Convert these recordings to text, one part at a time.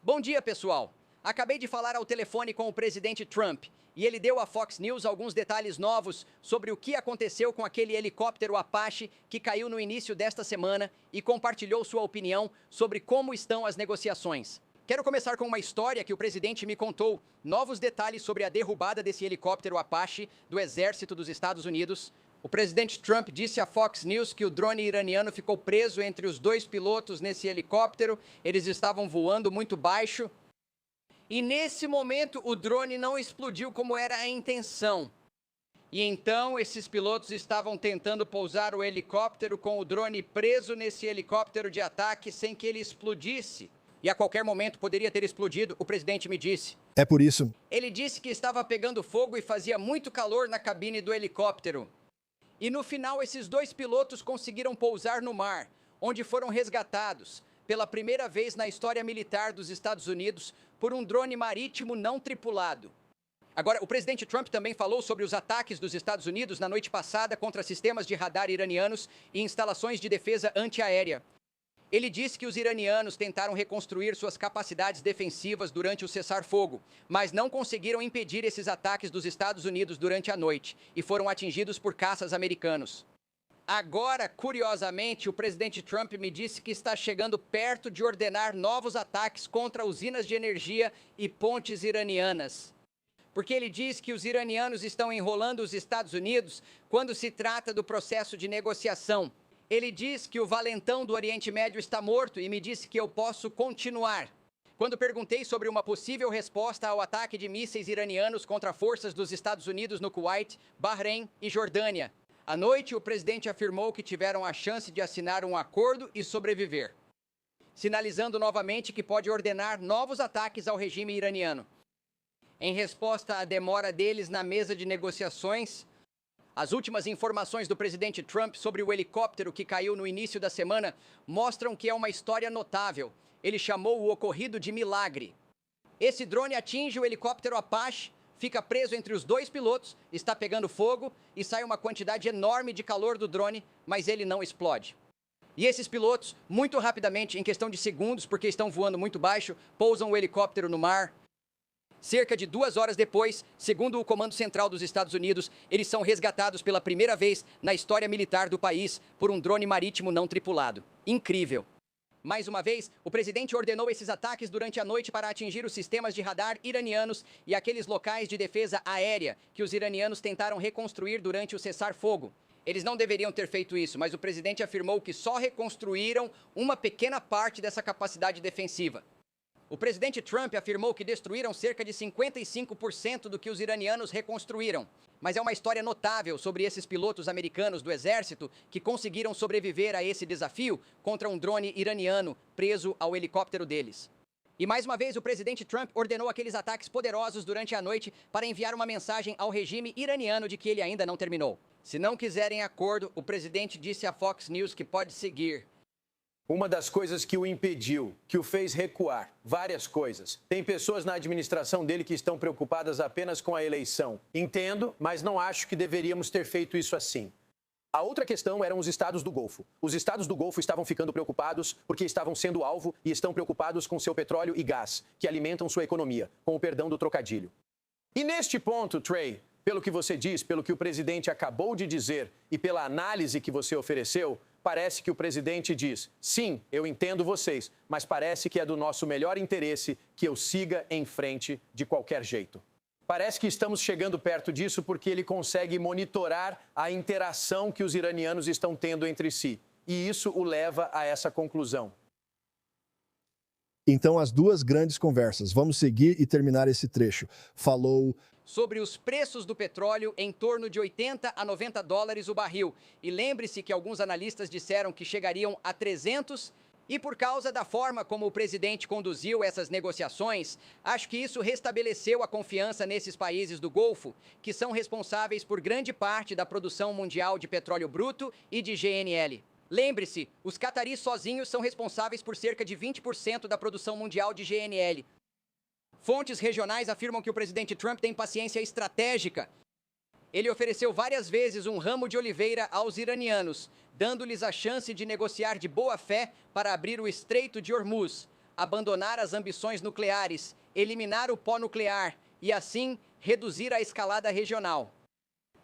Bom dia, pessoal. Acabei de falar ao telefone com o presidente Trump e ele deu à Fox News alguns detalhes novos sobre o que aconteceu com aquele helicóptero Apache que caiu no início desta semana e compartilhou sua opinião sobre como estão as negociações. Quero começar com uma história que o presidente me contou, novos detalhes sobre a derrubada desse helicóptero Apache do Exército dos Estados Unidos. O presidente Trump disse à Fox News que o drone iraniano ficou preso entre os dois pilotos nesse helicóptero. Eles estavam voando muito baixo. E nesse momento o drone não explodiu como era a intenção. E então esses pilotos estavam tentando pousar o helicóptero com o drone preso nesse helicóptero de ataque sem que ele explodisse. E a qualquer momento poderia ter explodido, o presidente me disse. É por isso. Ele disse que estava pegando fogo e fazia muito calor na cabine do helicóptero. E no final, esses dois pilotos conseguiram pousar no mar, onde foram resgatados, pela primeira vez na história militar dos Estados Unidos, por um drone marítimo não tripulado. Agora, o presidente Trump também falou sobre os ataques dos Estados Unidos na noite passada contra sistemas de radar iranianos e instalações de defesa antiaérea. Ele disse que os iranianos tentaram reconstruir suas capacidades defensivas durante o cessar-fogo, mas não conseguiram impedir esses ataques dos Estados Unidos durante a noite e foram atingidos por caças americanos. Agora, curiosamente, o presidente Trump me disse que está chegando perto de ordenar novos ataques contra usinas de energia e pontes iranianas. Porque ele diz que os iranianos estão enrolando os Estados Unidos quando se trata do processo de negociação. Ele diz que o valentão do Oriente Médio está morto e me disse que eu posso continuar. Quando perguntei sobre uma possível resposta ao ataque de mísseis iranianos contra forças dos Estados Unidos no Kuwait, Bahrein e Jordânia, à noite o presidente afirmou que tiveram a chance de assinar um acordo e sobreviver, sinalizando novamente que pode ordenar novos ataques ao regime iraniano. Em resposta à demora deles na mesa de negociações, as últimas informações do presidente Trump sobre o helicóptero que caiu no início da semana mostram que é uma história notável. Ele chamou o ocorrido de milagre. Esse drone atinge o helicóptero Apache, fica preso entre os dois pilotos, está pegando fogo e sai uma quantidade enorme de calor do drone, mas ele não explode. E esses pilotos, muito rapidamente, em questão de segundos, porque estão voando muito baixo, pousam o helicóptero no mar. Cerca de 2 horas depois, segundo o Comando Central dos Estados Unidos, eles são resgatados pela primeira vez na história militar do país por um drone marítimo não tripulado. Incrível! Mais uma vez, o presidente ordenou esses ataques durante a noite para atingir os sistemas de radar iranianos e aqueles locais de defesa aérea que os iranianos tentaram reconstruir durante o cessar-fogo. Eles não deveriam ter feito isso, mas o presidente afirmou que só reconstruíram uma pequena parte dessa capacidade defensiva. O presidente Trump afirmou que destruíram cerca de 55% do que os iranianos reconstruíram. Mas é uma história notável sobre esses pilotos americanos do exército que conseguiram sobreviver a esse desafio contra um drone iraniano preso ao helicóptero deles. E mais uma vez o presidente Trump ordenou aqueles ataques poderosos durante a noite para enviar uma mensagem ao regime iraniano de que ele ainda não terminou. Se não quiserem acordo, o presidente disse à Fox News que pode seguir. Uma das coisas que o impediu, que o fez recuar, várias coisas. Tem pessoas na administração dele que estão preocupadas apenas com a eleição. Entendo, mas não acho que deveríamos ter feito isso assim. A outra questão eram os estados do Golfo. Os estados do Golfo estavam ficando preocupados porque estavam sendo alvo e estão preocupados com seu petróleo e gás, que alimentam sua economia, com o perdão do trocadilho. E neste ponto, Trey, pelo que você diz, pelo que o presidente acabou de dizer e pela análise que você ofereceu, parece que o presidente diz, sim, eu entendo vocês, mas parece que é do nosso melhor interesse que eu siga em frente de qualquer jeito. Parece que estamos chegando perto disso porque ele consegue monitorar a interação que os iranianos estão tendo entre si. E isso o leva a essa conclusão. Então, as duas grandes conversas. Vamos seguir e terminar esse trecho. Falou sobre os preços do petróleo em torno de 80 a 90 dólares o barril. E lembre-se que alguns analistas disseram que chegariam a 300. E por causa da forma como o presidente conduziu essas negociações, acho que isso restabeleceu a confiança nesses países do Golfo, que são responsáveis por grande parte da produção mundial de petróleo bruto e de GNL. Lembre-se, os cataris sozinhos são responsáveis por cerca de 20% da produção mundial de GNL. Fontes regionais afirmam que o presidente Trump tem paciência estratégica. Ele ofereceu várias vezes um ramo de oliveira aos iranianos, dando-lhes a chance de negociar de boa fé para abrir o Estreito de Hormuz. abandonar as ambições nucleares, eliminar o pó nuclear e, assim, reduzir a escalada regional.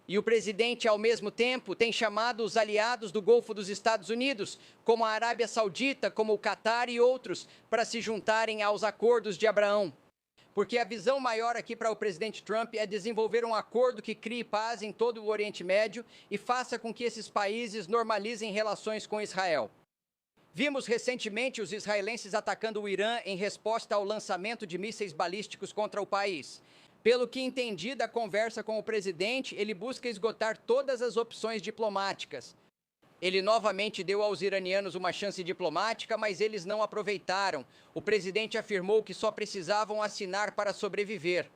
E o presidente, ao mesmo tempo, tem chamado os aliados do Golfo dos Estados Unidos, como a Arábia Saudita, como o Catar e outros, para se juntarem aos acordos de Abraão. Porque a visão maior aqui para o presidente Trump é desenvolver um acordo que crie paz em todo o Oriente Médio e faça com que esses países normalizem relações com Israel. Vimos recentemente os israelenses atacando o Irã em resposta ao lançamento de mísseis balísticos contra o país. Pelo que entendi da conversa com o presidente, ele busca esgotar todas as opções diplomáticas. Ele novamente deu aos iranianos uma chance diplomática, mas eles não aproveitaram. O presidente afirmou que só precisavam assinar para sobreviver.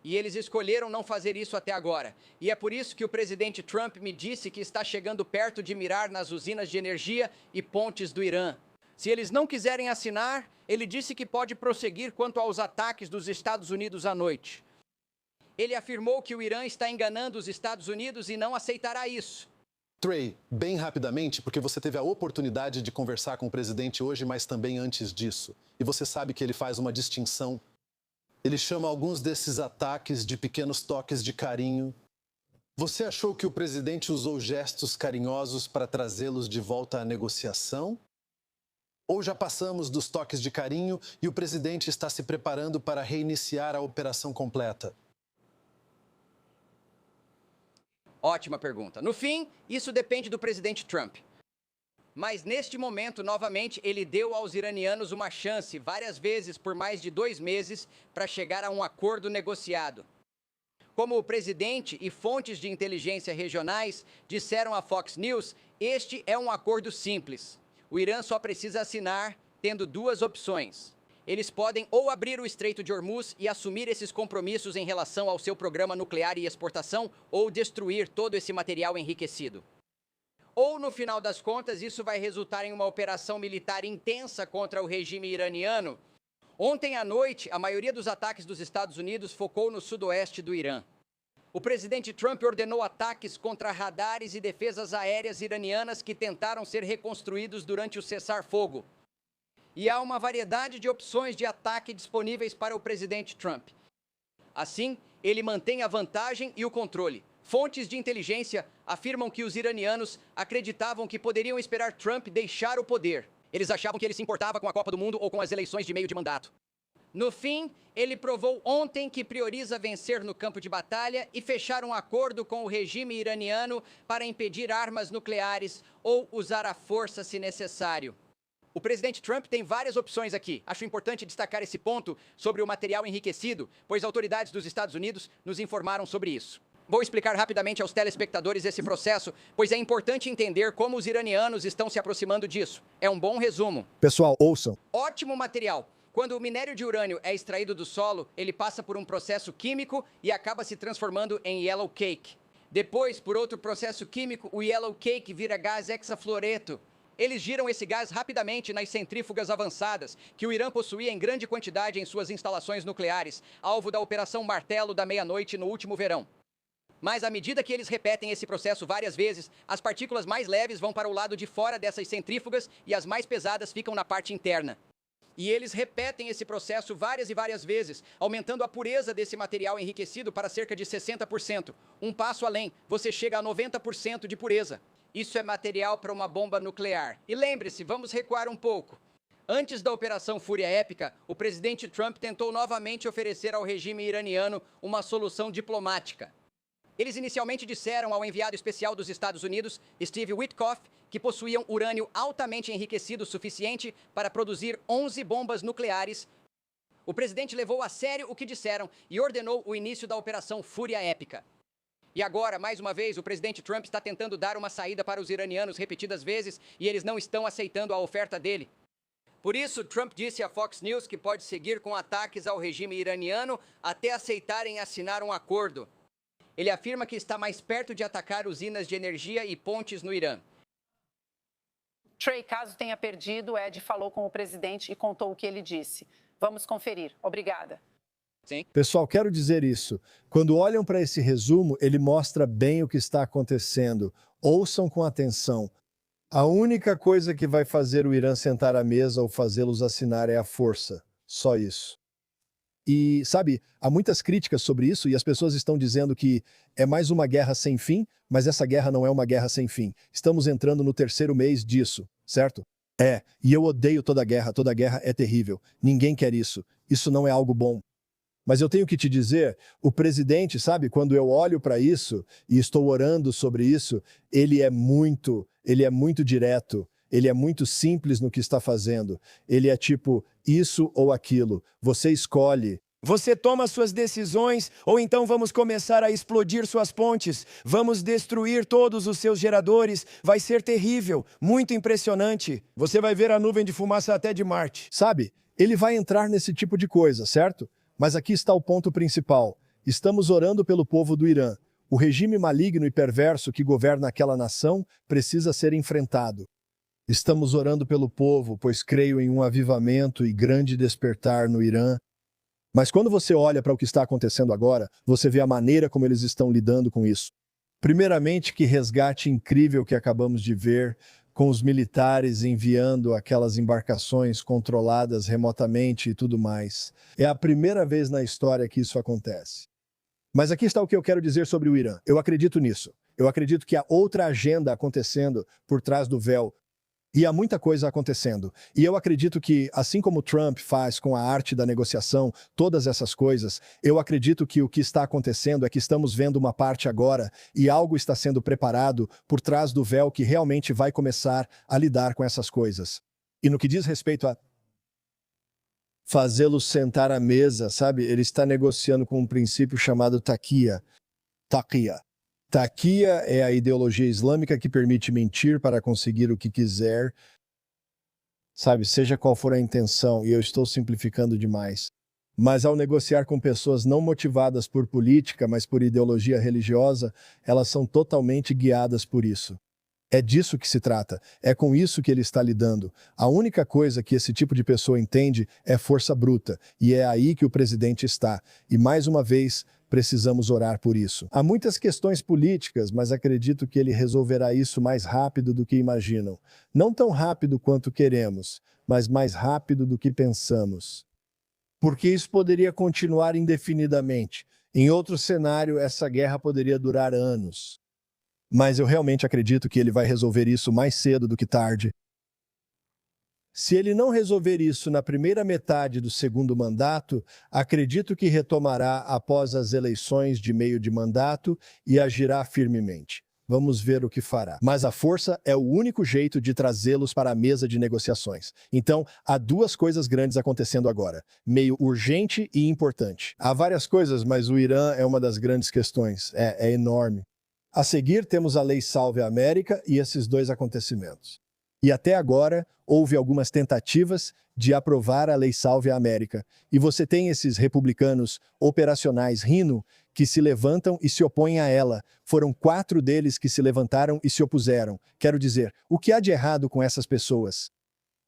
E eles escolheram não fazer isso até agora. E é por isso que o presidente Trump me disse que está chegando perto de mirar nas usinas de energia e pontes do Irã. Se eles não quiserem assinar, ele disse que pode prosseguir quanto aos ataques dos Estados Unidos à noite. Ele afirmou que o Irã está enganando os Estados Unidos e não aceitará isso. Trey, bem rapidamente, porque você teve a oportunidade de conversar com o presidente hoje, mas também antes disso. E você sabe que ele faz uma distinção. Ele chama alguns desses ataques de pequenos toques de carinho. Você achou que o presidente usou gestos carinhosos para trazê-los de volta à negociação? Ou já passamos dos toques de carinho e o presidente está se preparando para reiniciar a operação completa? Ótima pergunta. No fim, isso depende do presidente Trump. Mas neste momento, novamente, ele deu aos iranianos uma chance, várias vezes por mais de 2 meses, para chegar a um acordo negociado. Como o presidente e fontes de inteligência regionais disseram à Fox News, este é um acordo simples. O Irã só precisa assinar, tendo 2 opções. Eles podem ou abrir o Estreito de Hormuz e assumir esses compromissos em relação ao seu programa nuclear e exportação, ou destruir todo esse material enriquecido. Ou, no final das contas, isso vai resultar em uma operação militar intensa contra o regime iraniano. Ontem à noite, a maioria dos ataques dos Estados Unidos focou no sudoeste do Irã. O presidente Trump ordenou ataques contra radares e defesas aéreas iranianas que tentaram ser reconstruídos durante o cessar-fogo. E há uma variedade de opções de ataque disponíveis para o presidente Trump. Assim, ele mantém a vantagem e o controle. Fontes de inteligência afirmam que os iranianos acreditavam que poderiam esperar Trump deixar o poder. Eles achavam que ele se importava com a Copa do Mundo ou com as eleições de meio de mandato. No fim, ele provou ontem que prioriza vencer no campo de batalha e fechar um acordo com o regime iraniano para impedir armas nucleares ou usar a força se necessário. O presidente Trump tem várias opções aqui. Acho importante destacar esse ponto sobre o material enriquecido, pois autoridades dos Estados Unidos nos informaram sobre isso. Vou explicar rapidamente aos telespectadores esse processo, pois é importante entender como os iranianos estão se aproximando disso. É um bom resumo. Pessoal, ouçam. Ótimo material. Quando o minério de urânio é extraído do solo, ele passa por um processo químico e acaba se transformando em yellow cake. Depois, por outro processo químico, o yellow cake vira gás hexafluoreto. Eles giram esse gás rapidamente nas centrífugas avançadas, que o Irã possuía em grande quantidade em suas instalações nucleares, alvo da Operação Martelo da Meia-Noite no último verão. Mas à medida que eles repetem esse processo várias vezes, as partículas mais leves vão para o lado de fora dessas centrífugas e as mais pesadas ficam na parte interna. E eles repetem esse processo várias e várias vezes, aumentando a pureza desse material enriquecido para cerca de 60%. Um passo além, você chega a 90% de pureza. Isso é material para uma bomba nuclear. E lembre-se, vamos recuar um pouco. Antes da Operação Fúria Épica, o presidente Trump tentou novamente oferecer ao regime iraniano uma solução diplomática. Eles inicialmente disseram ao enviado especial dos Estados Unidos, Steve Witkoff, que possuíam urânio altamente enriquecido o suficiente para produzir 11 bombas nucleares. O presidente levou a sério o que disseram e ordenou o início da Operação Fúria Épica. E agora, mais uma vez, o presidente Trump está tentando dar uma saída para os iranianos repetidas vezes e eles não estão aceitando a oferta dele. Por isso, Trump disse à Fox News que pode seguir com ataques ao regime iraniano até aceitarem assinar um acordo. Ele afirma que está mais perto de atacar usinas de energia e pontes no Irã. Trey, caso tenha perdido, Ed falou com o presidente e contou o que ele disse. Vamos conferir. Obrigada. Sim. Pessoal, quero dizer isso. Quando olham para esse resumo, ele mostra bem o que está acontecendo. Ouçam com atenção. A única coisa que vai fazer o Irã sentar à mesa ou fazê-los assinar é a força. Só isso. E, sabe, há muitas críticas sobre isso e as pessoas estão dizendo que é mais uma guerra sem fim, mas essa guerra não é uma guerra sem fim. Estamos entrando no 3º mês disso, certo? E eu odeio toda guerra é terrível. Ninguém quer isso. Isso não é algo bom. Mas eu tenho que te dizer, o presidente, sabe, quando eu olho para isso e estou orando sobre isso, ele é muito direto, ele é muito simples no que está fazendo. Ele é tipo, isso ou aquilo, você escolhe. Você toma suas decisões, ou então vamos começar a explodir suas pontes, vamos destruir todos os seus geradores, vai ser terrível, muito impressionante. Você vai ver a nuvem de fumaça até de Marte. Sabe, ele vai entrar nesse tipo de coisa, certo? Mas aqui está o ponto principal. Estamos orando pelo povo do Irã. O regime maligno e perverso que governa aquela nação precisa ser enfrentado. Estamos orando pelo povo, pois creio em um avivamento e grande despertar no Irã. Mas quando você olha para o que está acontecendo agora, você vê a maneira como eles estão lidando com isso. Primeiramente, que resgate incrível que acabamos de ver, com os militares enviando aquelas embarcações controladas remotamente e tudo mais. É a primeira vez na história que isso acontece. Mas aqui está o que eu quero dizer sobre o Irã. Eu acredito nisso. Eu acredito que há outra agenda acontecendo por trás do véu. E há muita coisa acontecendo. E eu acredito que, assim como Trump faz com a arte da negociação, todas essas coisas, eu acredito que o que está acontecendo é que estamos vendo uma parte agora e algo está sendo preparado por trás do véu que realmente vai começar a lidar com essas coisas. E no que diz respeito a fazê-los sentar à mesa, sabe? Ele está negociando com um princípio chamado taqiya. Taqiya é a ideologia islâmica que permite mentir para conseguir o que quiser, sabe, seja qual for a intenção, e eu estou simplificando demais. Mas ao negociar com pessoas não motivadas por política, mas por ideologia religiosa, elas são totalmente guiadas por isso. É disso que se trata, é com isso que ele está lidando. A única coisa que esse tipo de pessoa entende é força bruta, e é aí que o presidente está. E mais uma vez, precisamos orar por isso. Há muitas questões políticas, mas acredito que ele resolverá isso mais rápido do que imaginam. Não tão rápido quanto queremos, mas mais rápido do que pensamos. Porque isso poderia continuar indefinidamente. Em outro cenário, essa guerra poderia durar anos. Mas eu realmente acredito que ele vai resolver isso mais cedo do que tarde. Se ele não resolver isso na primeira metade do segundo mandato, acredito que retomará após as eleições de meio de mandato e agirá firmemente. Vamos ver o que fará. Mas a força é o único jeito de trazê-los para a mesa de negociações. Então, há duas coisas grandes acontecendo agora, meio urgente e importante. Há várias coisas, mas o Irã é uma das grandes questões. É enorme. A seguir, temos a Lei Salve a América e esses dois acontecimentos. E até agora, houve algumas tentativas de aprovar a Lei Salve a América. E você tem esses republicanos operacionais RINO que se levantam e se opõem a ela. Foram 4 deles que se levantaram e se opuseram. Quero dizer, o que há de errado com essas pessoas?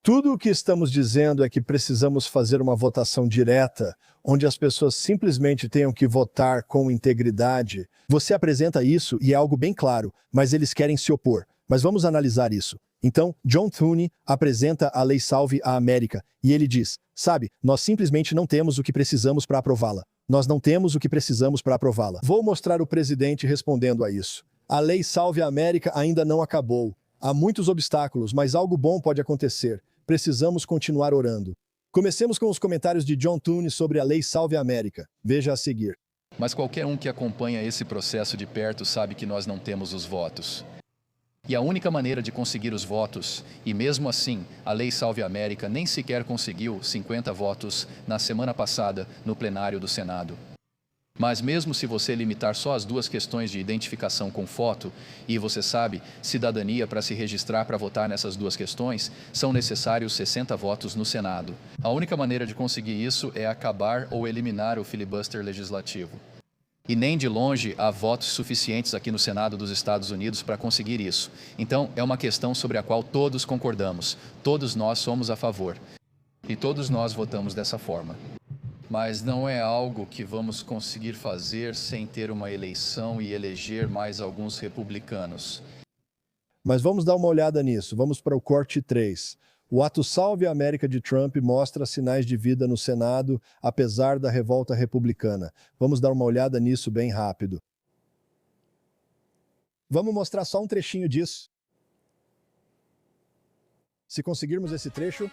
Tudo o que estamos dizendo é que precisamos fazer uma votação direta, onde as pessoas simplesmente tenham que votar com integridade. Você apresenta isso e é algo bem claro, mas eles querem se opor. Mas vamos analisar isso. Então, John Thune apresenta a Lei Salve a América e ele diz, sabe, nós simplesmente não temos o que precisamos para aprová-la. Nós não temos o que precisamos para aprová-la. Vou mostrar o presidente respondendo a isso. A Lei Salve a América ainda não acabou. Há muitos obstáculos, mas algo bom pode acontecer. Precisamos continuar orando. Comecemos com os comentários de John Thune sobre a Lei Salve a América. Veja a seguir. Mas qualquer um que acompanha esse processo de perto sabe que nós não temos os votos. E a única maneira de conseguir os votos, e mesmo assim, a Lei Salve a América nem sequer conseguiu 50 votos na semana passada no plenário do Senado. Mas mesmo se você limitar só as 2 questões de identificação com foto, e você sabe, cidadania para se registrar para votar nessas 2 questões, são necessários 60 votos no Senado. A única maneira de conseguir isso é acabar ou eliminar o filibuster legislativo. E nem de longe há votos suficientes aqui no Senado dos Estados Unidos para conseguir isso. Então, é uma questão sobre a qual todos concordamos. Todos nós somos a favor. E todos nós votamos dessa forma. Mas não é algo que vamos conseguir fazer sem ter uma eleição e eleger mais alguns republicanos. Mas vamos dar uma olhada nisso. Vamos para o corte 3. O ato Salve a América de Trump mostra sinais de vida no Senado, apesar da revolta republicana. Vamos dar uma olhada nisso bem rápido. Vamos mostrar só um trechinho disso. Se conseguirmos esse trecho...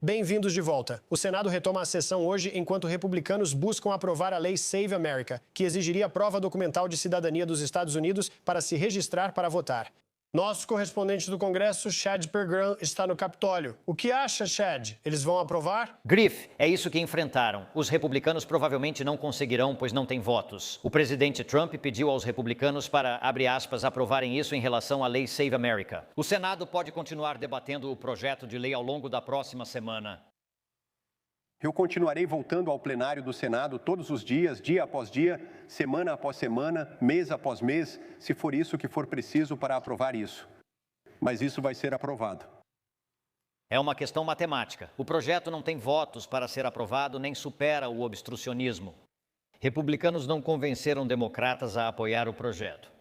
Bem-vindos de volta. O Senado retoma a sessão hoje enquanto republicanos buscam aprovar a lei Save America, que exigiria a prova documental de cidadania dos Estados Unidos para se registrar para votar. Nosso correspondente do Congresso, Chad Pergram, está no Capitólio. O que acha, Chad? Eles vão aprovar? Griff, é isso que enfrentaram. Os republicanos provavelmente não conseguirão, pois não têm votos. O presidente Trump pediu aos republicanos para, abre aspas, aprovarem isso em relação à lei Save America. O Senado pode continuar debatendo o projeto de lei ao longo da próxima semana. Eu continuarei voltando ao plenário do Senado todos os dias, dia após dia, semana após semana, mês após mês, se for isso que for preciso para aprovar isso. Mas isso vai ser aprovado. É uma questão matemática. O projeto não tem votos para ser aprovado nem supera o obstrucionismo. Republicanos não convenceram democratas a apoiar o projeto.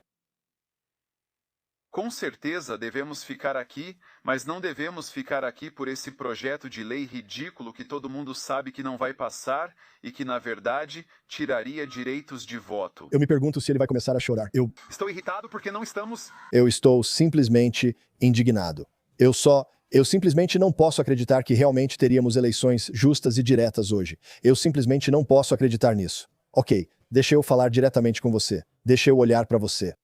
Com certeza devemos ficar aqui, mas não devemos ficar aqui por esse projeto de lei ridículo que todo mundo sabe que não vai passar e que, na verdade, tiraria direitos de voto. Eu me pergunto se ele vai começar a chorar. Estou irritado porque não estamos... Eu estou simplesmente indignado. Eu simplesmente não posso acreditar que realmente teríamos eleições justas e diretas hoje. Eu simplesmente não posso acreditar nisso. Ok, deixa eu falar diretamente com você. Deixa eu olhar para você.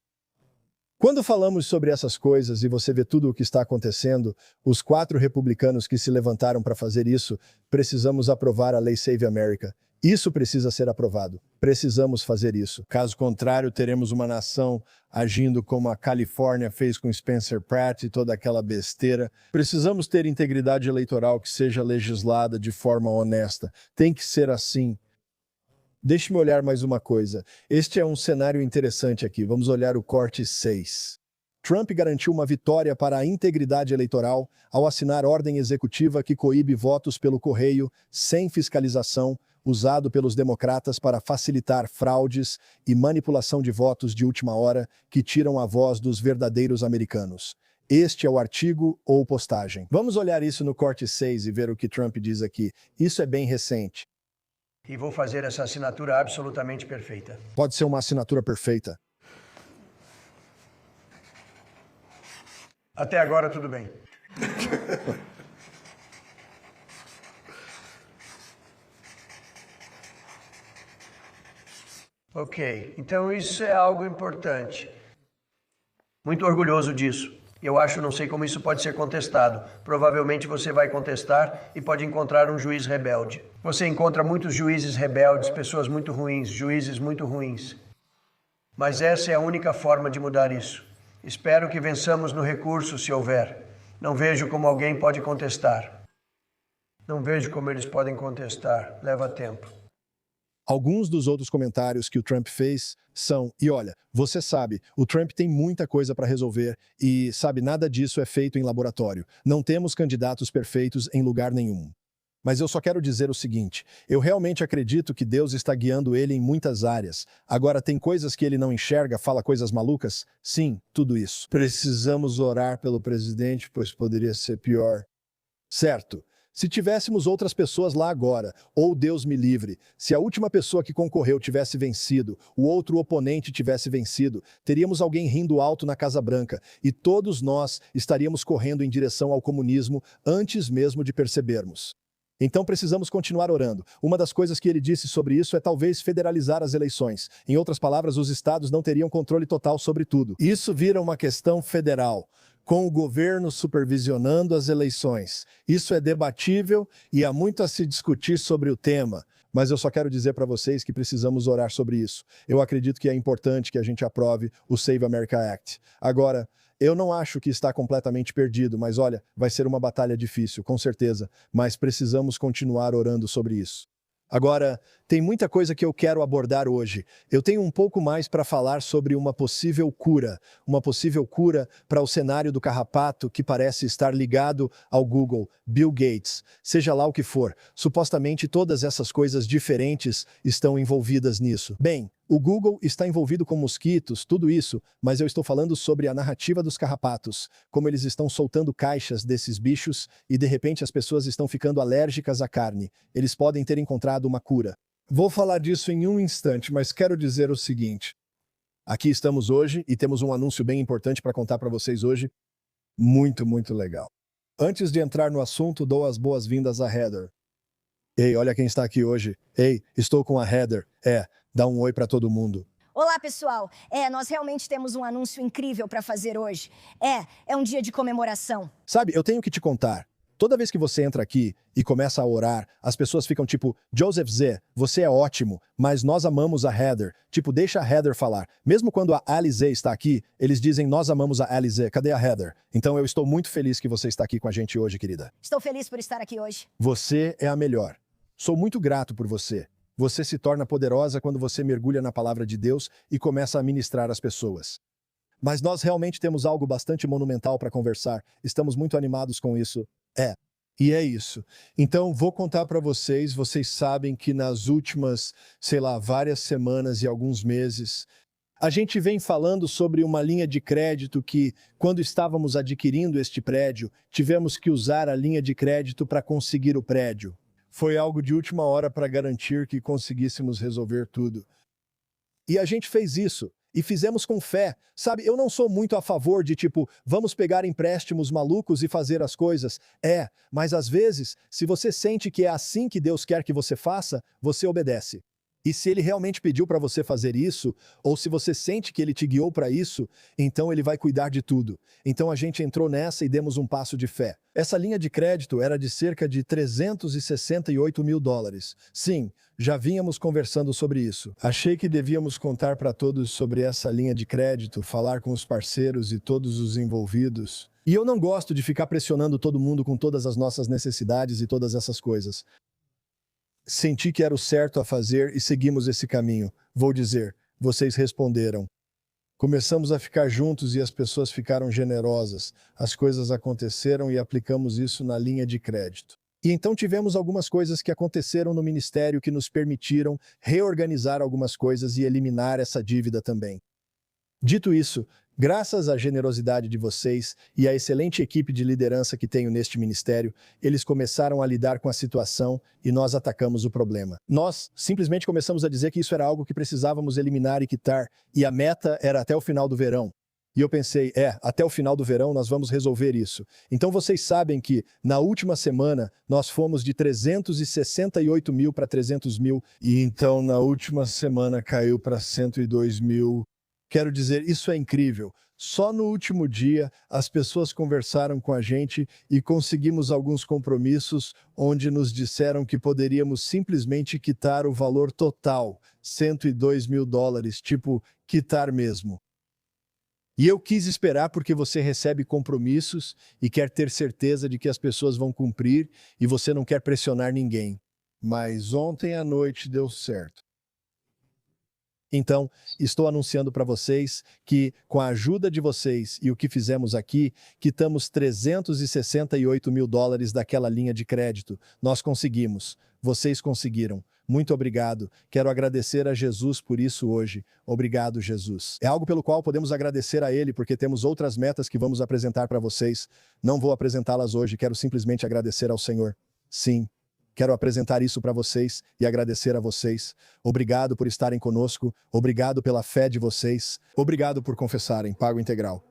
Quando falamos sobre essas coisas e você vê tudo o que está acontecendo, os 4 republicanos que se levantaram para fazer isso, precisamos aprovar a lei Save America. Isso precisa ser aprovado. Precisamos fazer isso. Caso contrário, teremos uma nação agindo como a Califórnia fez com Spencer Pratt e toda aquela besteira. Precisamos ter integridade eleitoral que seja legislada de forma honesta. Tem que ser assim. Deixe-me olhar mais uma coisa. Este é um cenário interessante aqui. Vamos olhar o corte 6. Trump garantiu uma vitória para a integridade eleitoral ao assinar ordem executiva que coíbe votos pelo correio, sem fiscalização, usado pelos democratas para facilitar fraudes e manipulação de votos de última hora que tiram a voz dos verdadeiros americanos. Este é o artigo ou postagem. Vamos olhar isso no corte 6 e ver o que Trump diz aqui. Isso é bem recente. E vou fazer essa assinatura absolutamente perfeita. Pode ser uma assinatura perfeita. Até agora, tudo bem. Ok, então isso é algo importante. Muito orgulhoso disso. Eu acho, não sei como isso pode ser contestado. Provavelmente você vai contestar e pode encontrar um juiz rebelde. Você encontra muitos juízes rebeldes, pessoas muito ruins, juízes muito ruins. Mas essa é a única forma de mudar isso. Espero que vençamos no recurso, se houver. Não vejo como alguém pode contestar. Não vejo como eles podem contestar. Leva tempo. Alguns dos outros comentários que o Trump fez são, e olha, você sabe, o Trump tem muita coisa para resolver e, sabe, nada disso é feito em laboratório. Não temos candidatos perfeitos em lugar nenhum. Mas eu só quero dizer o seguinte, eu realmente acredito que Deus está guiando ele em muitas áreas. Agora, tem coisas que ele não enxerga, fala coisas malucas? Sim, tudo isso. Precisamos orar pelo presidente, pois poderia ser pior. Certo. Se tivéssemos outras pessoas lá agora, ou Deus me livre, se a última pessoa que concorreu tivesse vencido, o outro oponente tivesse vencido, teríamos alguém rindo alto na Casa Branca e todos nós estaríamos correndo em direção ao comunismo antes mesmo de percebermos. Então precisamos continuar orando. Uma das coisas que ele disse sobre isso é talvez federalizar as eleições. Em outras palavras, os estados não teriam controle total sobre tudo. Isso vira uma questão federal, com o governo supervisionando as eleições. Isso é debatível e há muito a se discutir sobre o tema, mas eu só quero dizer para vocês que precisamos orar sobre isso. Eu acredito que é importante que a gente aprove o Save America Act. Agora, eu não acho que está completamente perdido, mas olha, vai ser uma batalha difícil, com certeza, mas precisamos continuar orando sobre isso. Agora, Tem muita coisa que eu quero abordar hoje. Eu tenho um pouco mais para falar sobre uma possível cura para o cenário do carrapato que parece estar ligado ao Google, Bill Gates, seja lá o que for. Supostamente todas essas coisas diferentes estão envolvidas nisso. Bem, o Google está envolvido com mosquitos, tudo isso, mas eu estou falando sobre a narrativa dos carrapatos, como eles estão soltando caixas desses bichos e de repente as pessoas estão ficando alérgicas à carne. Eles podem ter encontrado uma cura. Vou falar disso em um instante, mas quero dizer o seguinte. Aqui estamos hoje e temos um anúncio bem importante para contar para vocês hoje. Muito, muito legal. Antes de entrar no assunto, dou as boas-vindas a Heather. Ei, olha quem está aqui hoje. Ei, estou com a Heather. Dá um oi para todo mundo. Olá, pessoal. Nós realmente temos um anúncio incrível para fazer hoje. É um dia de comemoração. Sabe, eu tenho que te contar. Toda vez que você entra aqui e começa a orar, as pessoas ficam tipo, Joseph Z, você é ótimo, mas nós amamos a Heather. Tipo, deixa a Heather falar. Mesmo quando a Alize está aqui, eles dizem, nós amamos a Alize, cadê a Heather? Então eu estou muito feliz que você está aqui com a gente hoje, querida. Estou feliz por estar aqui hoje. Você é a melhor. Sou muito grato por você. Você se torna poderosa quando você mergulha na palavra de Deus e começa a ministrar às pessoas. Mas nós realmente temos algo bastante monumental para conversar. Estamos muito animados com isso. E é isso. Então, vou contar para vocês. Vocês sabem que nas últimas, várias semanas e alguns meses, a gente vem falando sobre uma linha de crédito que, quando estávamos adquirindo este prédio, tivemos que usar a linha de crédito para conseguir o prédio. Foi algo de última hora para garantir que conseguíssemos resolver tudo. E a gente fez isso. E fizemos com fé. Sabe, eu não sou muito a favor de vamos pegar empréstimos malucos e fazer as coisas. Mas às vezes, se você sente que é assim que Deus quer que você faça, você obedece. E se ele realmente pediu para você fazer isso, ou se você sente que ele te guiou para isso, então ele vai cuidar de tudo. Então a gente entrou nessa e demos um passo de fé. Essa linha de crédito era de cerca de $368 mil. Sim, já vínhamos conversando sobre isso. Achei que devíamos contar para todos sobre essa linha de crédito, falar com os parceiros e todos os envolvidos. E eu não gosto de ficar pressionando todo mundo com todas as nossas necessidades e todas essas coisas. Senti que era o certo a fazer e seguimos esse caminho. Vou dizer, vocês responderam. Começamos a ficar juntos e as pessoas ficaram generosas. As coisas aconteceram e aplicamos isso na linha de crédito. E então tivemos algumas coisas que aconteceram no ministério que nos permitiram reorganizar algumas coisas e eliminar essa dívida também. Dito isso, graças à generosidade de vocês e à excelente equipe de liderança que tenho neste ministério, eles começaram a lidar com a situação e nós atacamos o problema. Nós simplesmente começamos a dizer que isso era algo que precisávamos eliminar e quitar, e a meta era até o final do verão. E eu pensei, até o final do verão nós vamos resolver isso. Então vocês sabem que, na última semana, nós fomos de 368 mil para 300 mil, e então na última semana caiu para 102 mil. Quero dizer, isso é incrível. Só no último dia, as pessoas conversaram com a gente e conseguimos alguns compromissos onde nos disseram que poderíamos simplesmente quitar o valor total, $102 mil, quitar mesmo. E eu quis esperar porque você recebe compromissos e quer ter certeza de que as pessoas vão cumprir e você não quer pressionar ninguém. Mas ontem à noite deu certo. Então, estou anunciando para vocês que, com a ajuda de vocês e o que fizemos aqui, quitamos $368 mil daquela linha de crédito. Nós conseguimos. Vocês conseguiram. Muito obrigado. Quero agradecer a Jesus por isso hoje. Obrigado, Jesus. É algo pelo qual podemos agradecer a Ele, porque temos outras metas que vamos apresentar para vocês. Não vou apresentá-las hoje, quero simplesmente agradecer ao Senhor. Sim. Quero apresentar isso para vocês e agradecer a vocês. Obrigado por estarem conosco. Obrigado pela fé de vocês. Obrigado por confessarem. Pago integral.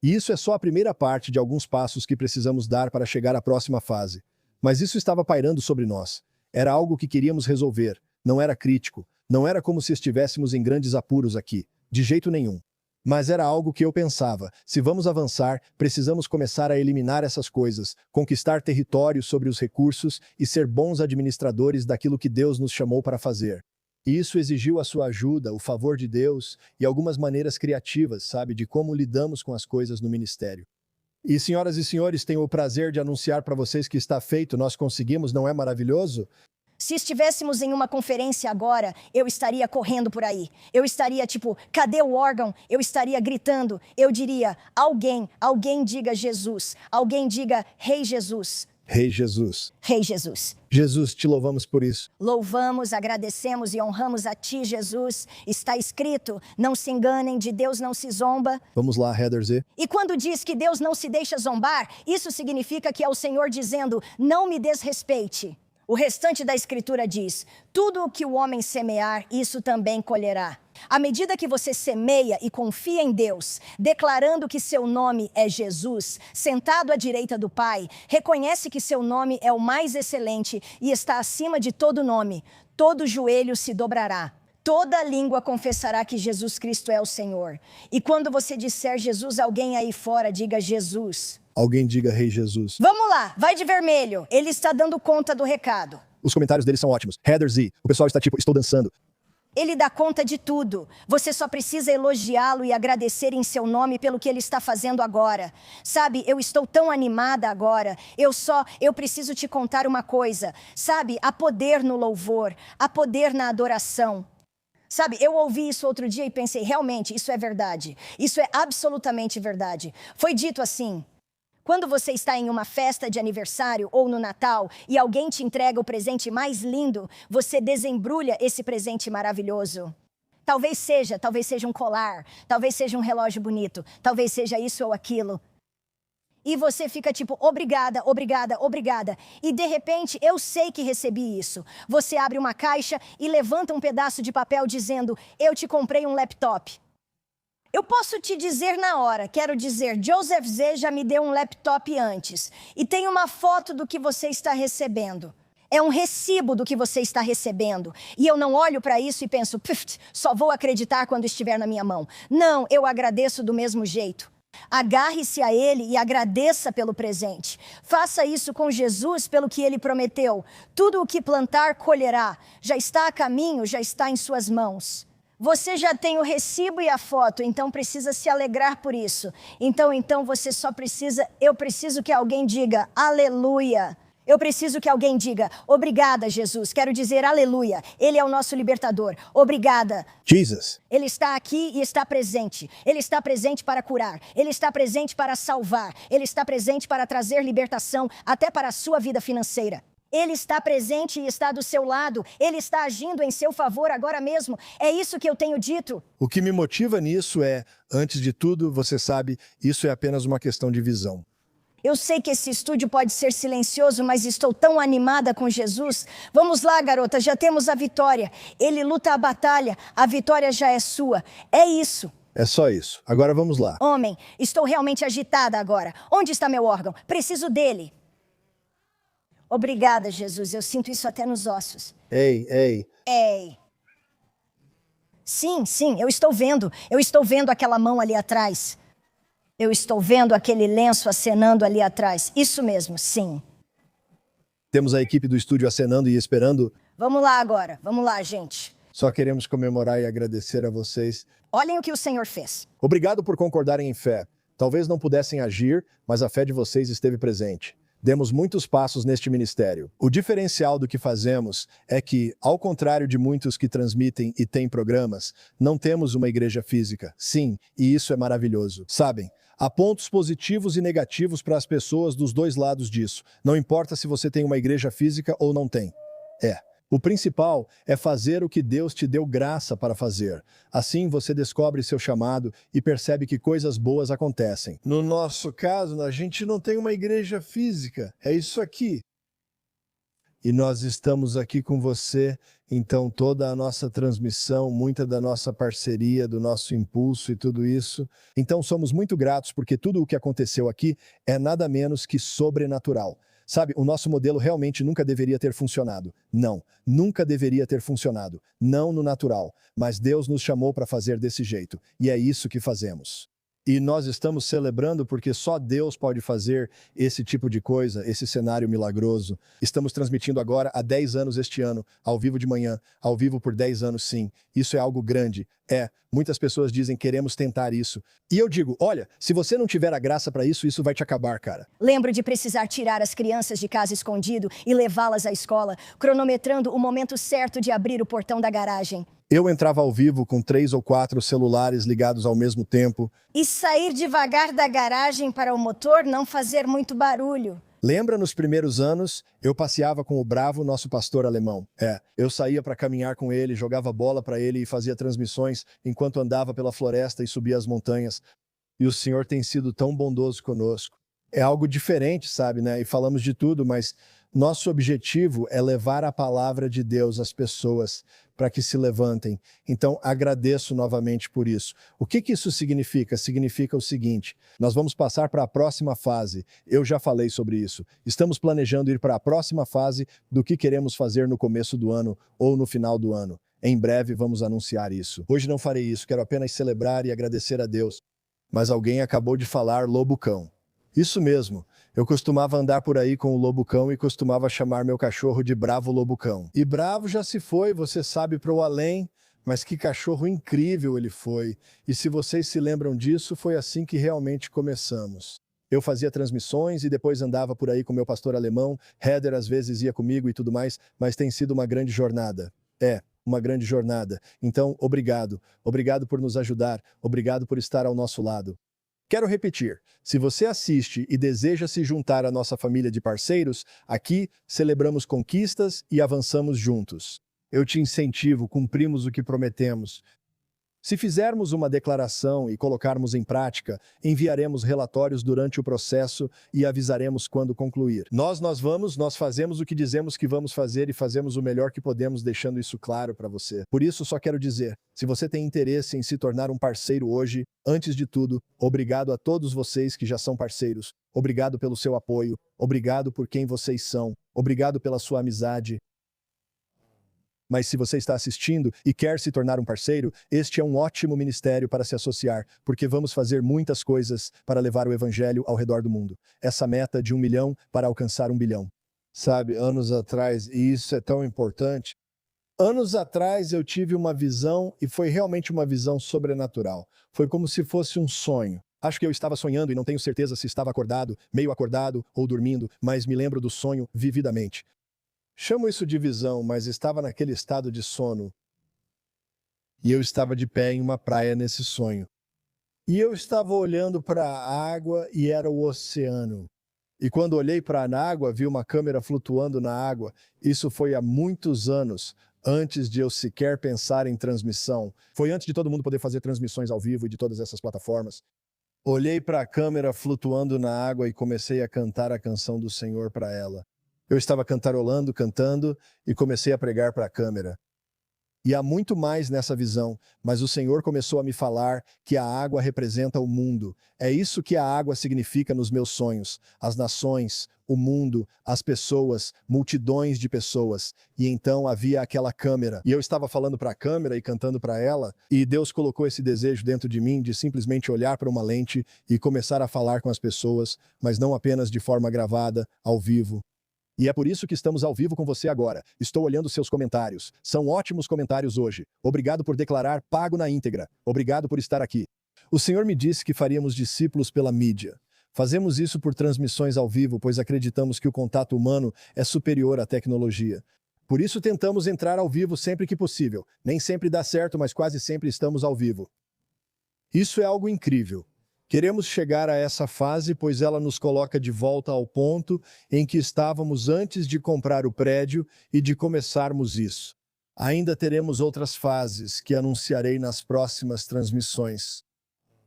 E isso é só a primeira parte de alguns passos que precisamos dar para chegar à próxima fase. Mas isso estava pairando sobre nós. Era algo que queríamos resolver. Não era crítico. Não era como se estivéssemos em grandes apuros aqui. De jeito nenhum. Mas era algo que eu pensava, se vamos avançar, precisamos começar a eliminar essas coisas, conquistar território sobre os recursos e ser bons administradores daquilo que Deus nos chamou para fazer. E isso exigiu a sua ajuda, o favor de Deus e algumas maneiras criativas, de como lidamos com as coisas no ministério. E senhoras e senhores, tenho o prazer de anunciar para vocês que está feito, nós conseguimos, não é maravilhoso? Se estivéssemos em uma conferência agora, eu estaria correndo por aí. Eu estaria tipo, cadê o órgão? Eu estaria gritando. Eu diria, alguém diga Jesus. Alguém diga, Rei Jesus. Rei Jesus. Rei Jesus. Jesus, te louvamos por isso. Louvamos, agradecemos e honramos a ti, Jesus. Está escrito, não se enganem, de Deus não se zomba. Vamos lá, Heather Z. E quando diz que Deus não se deixa zombar, isso significa que é o Senhor dizendo, não me desrespeite. O restante da Escritura diz, tudo o que o homem semear, isso também colherá. À medida que você semeia e confia em Deus, declarando que seu nome é Jesus, sentado à direita do Pai, reconhece que seu nome é o mais excelente e está acima de todo nome, todo joelho se dobrará. Toda língua confessará que Jesus Cristo é o Senhor. E quando você disser Jesus, alguém aí fora diga Jesus. Alguém diga Rei Jesus. Vamos lá, vai de vermelho. Ele está dando conta do recado. Os comentários deles são ótimos. Heather Z. O pessoal está tipo, estou dançando. Ele dá conta de tudo. Você só precisa elogiá-lo e agradecer em seu nome pelo que ele está fazendo agora. Sabe, eu estou tão animada agora. Eu preciso te contar uma coisa. Sabe, há poder no louvor, há poder na adoração. Sabe, eu ouvi isso outro dia e pensei, realmente, isso é verdade. Isso é absolutamente verdade. Foi dito assim, quando você está em uma festa de aniversário ou no Natal e alguém te entrega o presente mais lindo, você desembrulha esse presente maravilhoso. Talvez seja um colar, talvez seja um relógio bonito, talvez seja isso ou aquilo. E você fica tipo, obrigada, obrigada, obrigada. E de repente, eu sei que recebi isso. Você abre uma caixa e levanta um pedaço de papel dizendo, eu te comprei um laptop. Eu posso te dizer na hora, quero dizer, Joseph Z já me deu um laptop antes. E tem uma foto do que você está recebendo. É um recibo do que você está recebendo. E eu não olho para isso e penso, só vou acreditar quando estiver na minha mão. Não, eu agradeço do mesmo jeito. Agarre-se a ele e agradeça pelo presente. Faça isso com Jesus pelo que ele prometeu. Tudo o que plantar, colherá. Já está a caminho, já está em suas mãos. Você já tem o recibo e a foto, então precisa se alegrar por isso. Então você só precisa... Eu preciso que alguém diga, aleluia. Eu preciso que alguém diga, obrigada, Jesus. Quero dizer, aleluia. Ele é o nosso libertador. Obrigada. Jesus. Ele está aqui e está presente. Ele está presente para curar. Ele está presente para salvar. Ele está presente para trazer libertação até para a sua vida financeira. Ele está presente e está do seu lado. Ele está agindo em seu favor agora mesmo. É isso que eu tenho dito. O que me motiva nisso é, antes de tudo, você sabe, isso é apenas uma questão de visão. Eu sei que esse estúdio pode ser silencioso, mas estou tão animada com Jesus. Vamos lá, garota, já temos a vitória. Ele luta a batalha, a vitória já é sua. É isso. É só isso. Agora vamos lá. Homem, estou realmente agitada agora. Onde está meu órgão? Preciso dele. Obrigada, Jesus. Eu sinto isso até nos ossos. Ei. Sim, eu estou vendo. Eu estou vendo aquela mão ali atrás. Eu estou vendo aquele lenço acenando ali atrás. Isso mesmo, sim. Temos a equipe do estúdio acenando e esperando. Vamos lá agora. Vamos lá, gente. Só queremos comemorar e agradecer a vocês. Olhem o que o Senhor fez. Obrigado por concordarem em fé. Talvez não pudessem agir, mas a fé de vocês esteve presente. Demos muitos passos neste ministério. O diferencial do que fazemos é que, ao contrário de muitos que transmitem e têm programas, não temos uma igreja física. Sim, e isso é maravilhoso. Sabem, há pontos positivos e negativos para as pessoas dos dois lados disso. Não importa se você tem uma igreja física ou não tem. O principal é fazer o que Deus te deu graça para fazer. Assim você descobre seu chamado e percebe que coisas boas acontecem. No nosso caso, a gente não tem uma igreja física. É isso aqui. E nós estamos aqui com você, então toda a nossa transmissão, muita da nossa parceria, do nosso impulso e tudo isso. Então somos muito gratos porque tudo o que aconteceu aqui é nada menos que sobrenatural. Sabe, o nosso modelo realmente nunca deveria ter funcionado. Não, nunca deveria ter funcionado. Não no natural. Mas Deus nos chamou para fazer desse jeito. E é isso que fazemos. E nós estamos celebrando porque só Deus pode fazer esse tipo de coisa, esse cenário milagroso. Estamos transmitindo agora há 10 anos este ano, ao vivo de manhã, ao vivo por 10 anos sim. Isso é algo grande. Muitas pessoas dizem queremos tentar isso. E eu digo, olha, se você não tiver a graça para isso, isso vai te acabar, cara. Lembro de precisar tirar as crianças de casa escondido e levá-las à escola, cronometrando o momento certo de abrir o portão da garagem. Eu entrava ao vivo com 3 ou 4 celulares ligados ao mesmo tempo. E sair devagar da garagem para o motor não fazer muito barulho. Lembra nos primeiros anos, eu passeava com o Bravo, nosso pastor alemão. Eu saía para caminhar com ele, jogava bola para ele e fazia transmissões enquanto andava pela floresta e subia as montanhas. E o Senhor tem sido tão bondoso conosco. É algo diferente, sabe, né? E falamos de tudo, mas nosso objetivo é levar a palavra de Deus às pessoas para que se levantem. Então, agradeço novamente por isso. O que isso significa? Significa o seguinte, nós vamos passar para a próxima fase. Eu já falei sobre isso. Estamos planejando ir para a próxima fase do que queremos fazer no começo do ano ou no final do ano. Em breve vamos anunciar isso. Hoje não farei isso, quero apenas celebrar e agradecer a Deus. Mas alguém acabou de falar lobo-cão. Isso mesmo. Eu costumava andar por aí com o lobo-cão e costumava chamar meu cachorro de Bravo Lobo-cão. E Bravo já se foi, você sabe, para o além, mas que cachorro incrível ele foi. E se vocês se lembram disso, foi assim que realmente começamos. Eu fazia transmissões e depois andava por aí com meu pastor alemão, Heather às vezes ia comigo e tudo mais, mas tem sido uma grande jornada. Uma grande jornada. Então, obrigado. Obrigado por nos ajudar. Obrigado por estar ao nosso lado. Quero repetir, se você assiste e deseja se juntar à nossa família de parceiros, aqui celebramos conquistas e avançamos juntos. Eu te incentivo, cumprimos o que prometemos. Se fizermos uma declaração e colocarmos em prática, enviaremos relatórios durante o processo e avisaremos quando concluir. Nós fazemos o que dizemos que vamos fazer e fazemos o melhor que podemos, deixando isso claro para você. Por isso, só quero dizer, se você tem interesse em se tornar um parceiro hoje, antes de tudo, obrigado a todos vocês que já são parceiros. Obrigado pelo seu apoio. Obrigado por quem vocês são. Obrigado pela sua amizade. Mas se você está assistindo e quer se tornar um parceiro, este é um ótimo ministério para se associar, porque vamos fazer muitas coisas para levar o evangelho ao redor do mundo. Essa meta de 1 milhão para alcançar 1 bilhão. Sabe, anos atrás, e isso é tão importante, anos atrás eu tive uma visão e foi realmente uma visão sobrenatural. Foi como se fosse um sonho. Acho que eu estava sonhando e não tenho certeza se estava acordado, meio acordado ou dormindo, mas me lembro do sonho vividamente. Chamo isso de visão, mas estava naquele estado de sono. E eu estava de pé em uma praia nesse sonho. E eu estava olhando para a água e era o oceano. E quando olhei para a água, vi uma câmera flutuando na água. Isso foi há muitos anos, antes de eu sequer pensar em transmissão. Foi antes de todo mundo poder fazer transmissões ao vivo e de todas essas plataformas. Olhei para a câmera flutuando na água e comecei a cantar a canção do Senhor para ela. Eu estava cantarolando, cantando e comecei a pregar para a câmera. E há muito mais nessa visão, mas o Senhor começou a me falar que a água representa o mundo. É isso que a água significa nos meus sonhos. As nações, o mundo, as pessoas, multidões de pessoas. E então havia aquela câmera. E eu estava falando para a câmera e cantando para ela. E Deus colocou esse desejo dentro de mim de simplesmente olhar para uma lente e começar a falar com as pessoas, mas não apenas de forma gravada, ao vivo. E é por isso que estamos ao vivo com você agora. Estou olhando seus comentários. São ótimos comentários hoje. Obrigado por declarar pago na íntegra. Obrigado por estar aqui. O Senhor me disse que faríamos discípulos pela mídia. Fazemos isso por transmissões ao vivo, pois acreditamos que o contato humano é superior à tecnologia. Por isso tentamos entrar ao vivo sempre que possível. Nem sempre dá certo, mas quase sempre estamos ao vivo. Isso é algo incrível. Queremos chegar a essa fase, pois ela nos coloca de volta ao ponto em que estávamos antes de comprar o prédio e de começarmos isso. Ainda teremos outras fases que anunciarei nas próximas transmissões.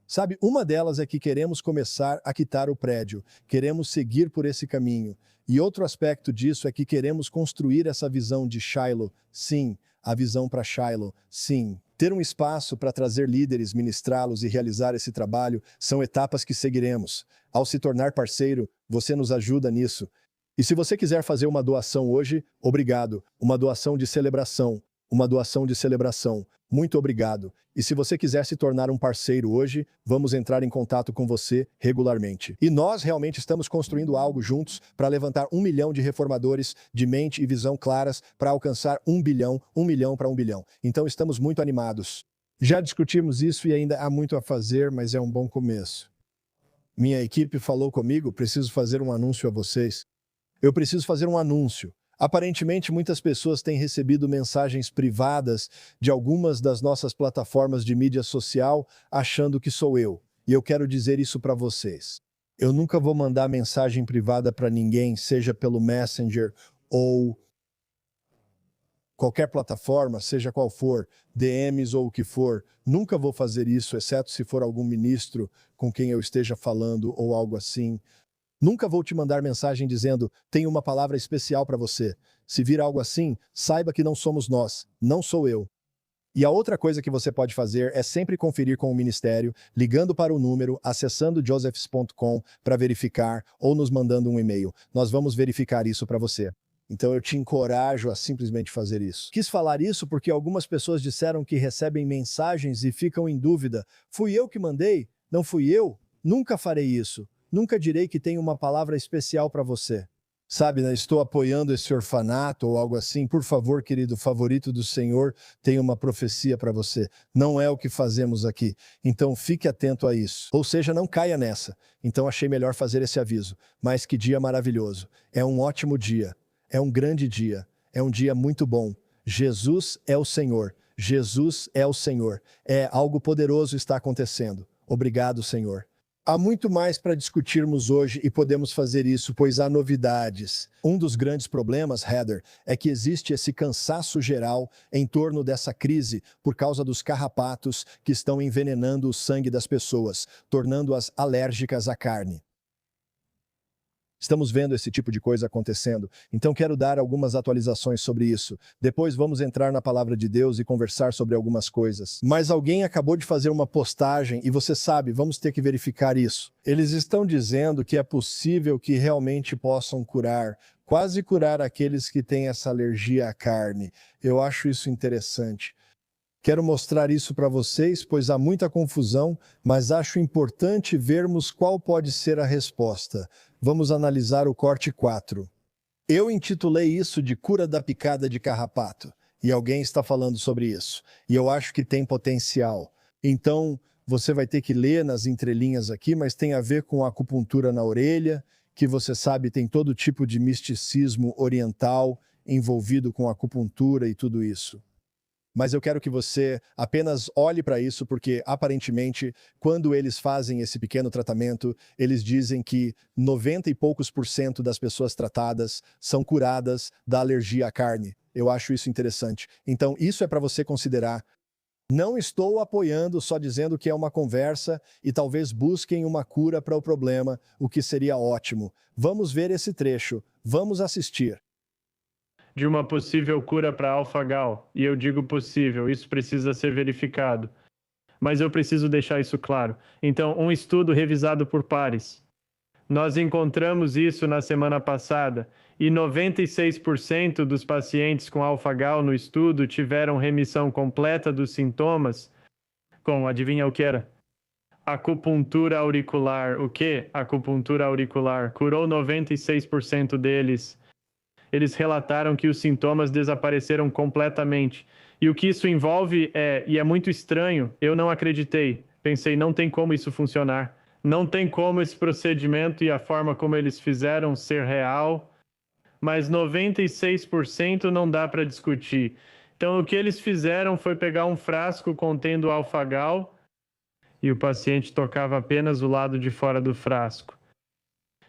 Sabe, uma delas é que queremos começar a quitar o prédio, queremos seguir por esse caminho. E outro aspecto disso é que queremos construir essa visão de Shiloh, sim, a visão para Shiloh, sim. Ter um espaço para trazer líderes, ministrá-los e realizar esse trabalho são etapas que seguiremos. Ao se tornar parceiro, você nos ajuda nisso. E se você quiser fazer uma doação hoje, obrigado. Uma doação de celebração. uma doação de celebração. Muito obrigado. E se você quiser se tornar um parceiro hoje, vamos entrar em contato com você regularmente. E nós realmente estamos construindo algo juntos para levantar 1 milhão de reformadores de mente e visão claras para alcançar 1 bilhão para 1 bilhão. Então estamos muito animados. Já discutimos isso e ainda há muito a fazer, mas é um bom começo. Minha equipe falou comigo, preciso fazer um anúncio a vocês. Eu preciso fazer um anúncio. Aparentemente, muitas pessoas têm recebido mensagens privadas de algumas das nossas plataformas de mídia social achando que sou eu. E eu quero dizer isso para vocês. Eu nunca vou mandar mensagem privada para ninguém, seja pelo Messenger ou qualquer plataforma, seja qual for, DMs ou o que for. Nunca vou fazer isso, exceto se for algum ministro com quem eu esteja falando ou algo assim. Nunca vou te mandar mensagem dizendo, tenho uma palavra especial para você. Se vir algo assim, saiba que não somos nós, não sou eu. E a outra coisa que você pode fazer é sempre conferir com o ministério, ligando para o número, acessando josephs.com para verificar ou nos mandando um e-mail. Nós vamos verificar isso para você. Então eu te encorajo a simplesmente fazer isso. Quis falar isso porque algumas pessoas disseram que recebem mensagens e ficam em dúvida. Fui eu que mandei? Não fui eu? Nunca farei isso. Nunca direi que tenho uma palavra especial para você. Sabe, né? Estou apoiando esse orfanato ou algo assim. Por favor, querido favorito do Senhor, tenho uma profecia para você. Não é o que fazemos aqui. Então fique atento a isso. Ou seja, não caia nessa. Então achei melhor fazer esse aviso. Mas que dia maravilhoso. É um ótimo dia. É um grande dia. É um dia muito bom. Jesus é o Senhor. Jesus é o Senhor. É algo poderoso está acontecendo. Obrigado, Senhor. Há muito mais para discutirmos hoje e podemos fazer isso, pois há novidades. Um dos grandes problemas, Heather, é que existe esse cansaço geral em torno dessa crise por causa dos carrapatos que estão envenenando o sangue das pessoas, tornando-as alérgicas à carne. Estamos vendo esse tipo de coisa acontecendo, então quero dar algumas atualizações sobre isso. Depois vamos entrar na palavra de Deus e conversar sobre algumas coisas. Mas alguém acabou de fazer uma postagem e você sabe, vamos ter que verificar isso. Eles estão dizendo que é possível que realmente possam curar, quase curar aqueles que têm essa alergia à carne. Eu acho isso interessante. Quero mostrar isso para vocês, pois há muita confusão, mas acho importante vermos qual pode ser a resposta. Vamos analisar o corte 4. Eu intitulei isso de cura da picada de carrapato, e alguém está falando sobre isso, e eu acho que tem potencial. Então, você vai ter que ler nas entrelinhas aqui, mas tem a ver com acupuntura na orelha, que você sabe tem todo tipo de misticismo oriental envolvido com acupuntura e tudo isso. Mas eu quero que você apenas olhe para isso, porque, aparentemente, quando eles fazem esse pequeno tratamento, eles dizem que 90 e poucos % das pessoas tratadas são curadas da alergia à carne. Eu acho isso interessante. Então, isso é para você considerar. Não estou apoiando, só dizendo que é uma conversa e talvez busquem uma cura para o problema, o que seria ótimo. Vamos ver esse trecho. Vamos assistir. De uma possível cura para alfa-gal, e eu digo possível, isso precisa ser verificado. Mas eu preciso deixar isso claro. Então, um estudo revisado por pares. Nós encontramos isso na semana passada, e 96% dos pacientes com alfa-gal no estudo tiveram remissão completa dos sintomas com, adivinha o que era? Acupuntura auricular. O que? Acupuntura auricular. Curou 96% deles. Eles relataram que os sintomas desapareceram completamente. E o que isso envolve e é muito estranho, eu não acreditei. Pensei, não tem como isso funcionar. Não tem como esse procedimento e a forma como eles fizeram ser real. Mas 96% não dá para discutir. Então, o que eles fizeram foi pegar um frasco contendo alfa-gal e o paciente tocava apenas o lado de fora do frasco.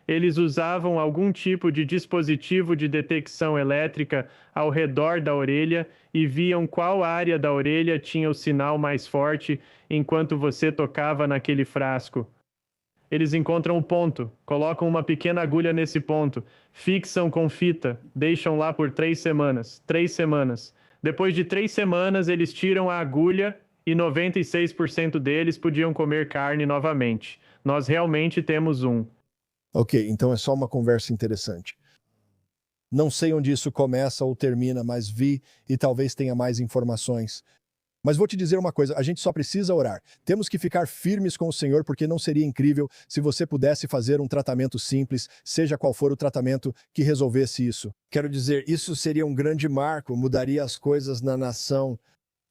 Eles usavam algum tipo de dispositivo de detecção elétrica ao redor da orelha e viam qual área da orelha tinha o sinal mais forte enquanto você tocava naquele frasco. Eles encontram um ponto, colocam uma pequena agulha nesse ponto, fixam com fita, deixam lá por 3 semanas. 3 semanas. Depois de 3 semanas, eles tiram a agulha e 96% deles podiam comer carne novamente. Nós realmente temos um. Ok, então é só uma conversa interessante. Não sei onde isso começa ou termina, mas vi e talvez tenha mais informações. Mas vou te dizer uma coisa, a gente só precisa orar. Temos que ficar firmes com o Senhor, porque não seria incrível se você pudesse fazer um tratamento simples, seja qual for o tratamento que resolvesse isso. Quero dizer, isso seria um grande marco, mudaria as coisas na nação.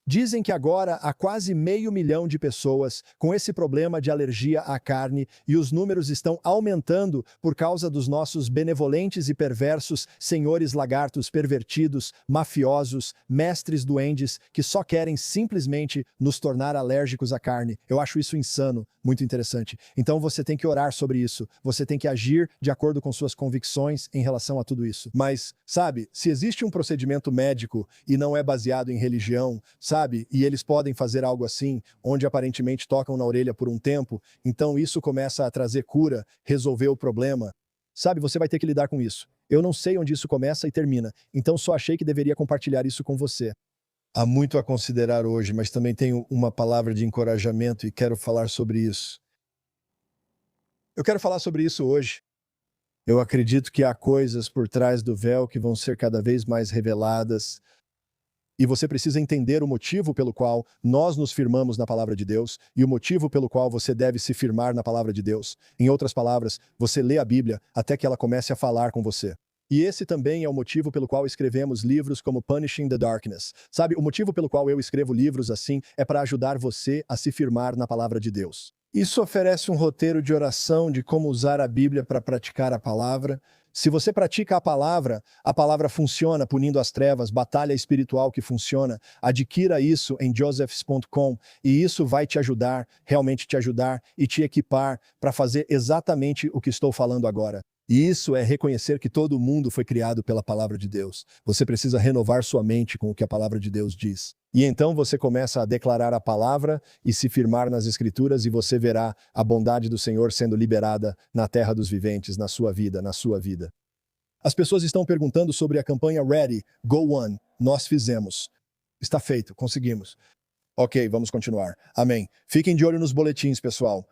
Dizem que agora há quase 500 mil de pessoas com esse problema de alergia à carne e os números estão aumentando por causa dos nossos benevolentes e perversos senhores lagartos pervertidos, mafiosos, mestres duendes que só querem simplesmente nos tornar alérgicos à carne. Eu acho isso insano, muito interessante. Então você tem que orar sobre isso, você tem que agir de acordo com suas convicções em relação a tudo isso. Mas, sabe, se existe um procedimento médico e não é baseado em religião, sabe? E eles podem fazer algo assim, onde aparentemente tocam na orelha por um tempo, então isso começa a trazer cura, resolver o problema. Sabe, você vai ter que lidar com isso. Eu não sei onde isso começa e termina, então só achei que deveria compartilhar isso com você. Há muito a considerar hoje, mas também tenho uma palavra de encorajamento e quero falar sobre isso. Eu quero falar sobre isso hoje. Eu acredito que há coisas por trás do véu que vão ser cada vez mais reveladas. E você precisa entender o motivo pelo qual nós nos firmamos na palavra de Deus e o motivo pelo qual você deve se firmar na palavra de Deus. Em outras palavras, você lê a Bíblia até que ela comece a falar com você. E esse também é o motivo pelo qual escrevemos livros como Punishing the Darkness. Sabe, o motivo pelo qual eu escrevo livros assim é para ajudar você a se firmar na palavra de Deus. Isso oferece um roteiro de oração de como usar a Bíblia para praticar a palavra. Se você pratica a palavra funciona punindo as trevas, batalha espiritual que funciona. Adquira isso em josephs.com e isso vai te ajudar, realmente te ajudar e te equipar para fazer exatamente o que estou falando agora. E isso é reconhecer que todo mundo foi criado pela palavra de Deus. Você precisa renovar sua mente com o que a palavra de Deus diz. E então você começa a declarar a palavra e se firmar nas Escrituras e você verá a bondade do Senhor sendo liberada na terra dos viventes, na sua vida, na sua vida. As pessoas estão perguntando sobre a campanha Ready, Go On. Nós fizemos. Está feito, conseguimos. Ok, vamos continuar. Amém. Fiquem de olho nos boletins, pessoal.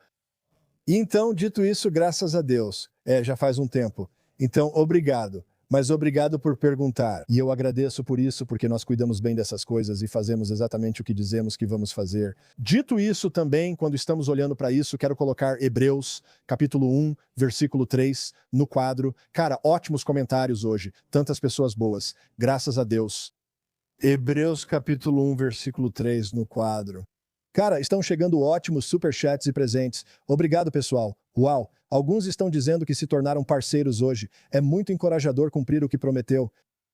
E então, dito isso, graças a Deus. Já faz um tempo. Então, obrigado. Mas obrigado por perguntar. E eu agradeço por isso, porque nós cuidamos bem dessas coisas e fazemos exatamente o que dizemos que vamos fazer. Dito isso também, quando estamos olhando para isso, quero colocar Hebreus, capítulo 1, versículo 3, no quadro. Cara, ótimos comentários hoje. Tantas pessoas boas. Graças a Deus. Hebreus, capítulo 1, versículo 3, no quadro. Cara, estão chegando ótimos superchats e presentes. Obrigado, pessoal. Uau! Alguns estão dizendo que se tornaram parceiros hoje. É muito encorajador cumprir o que prometeu.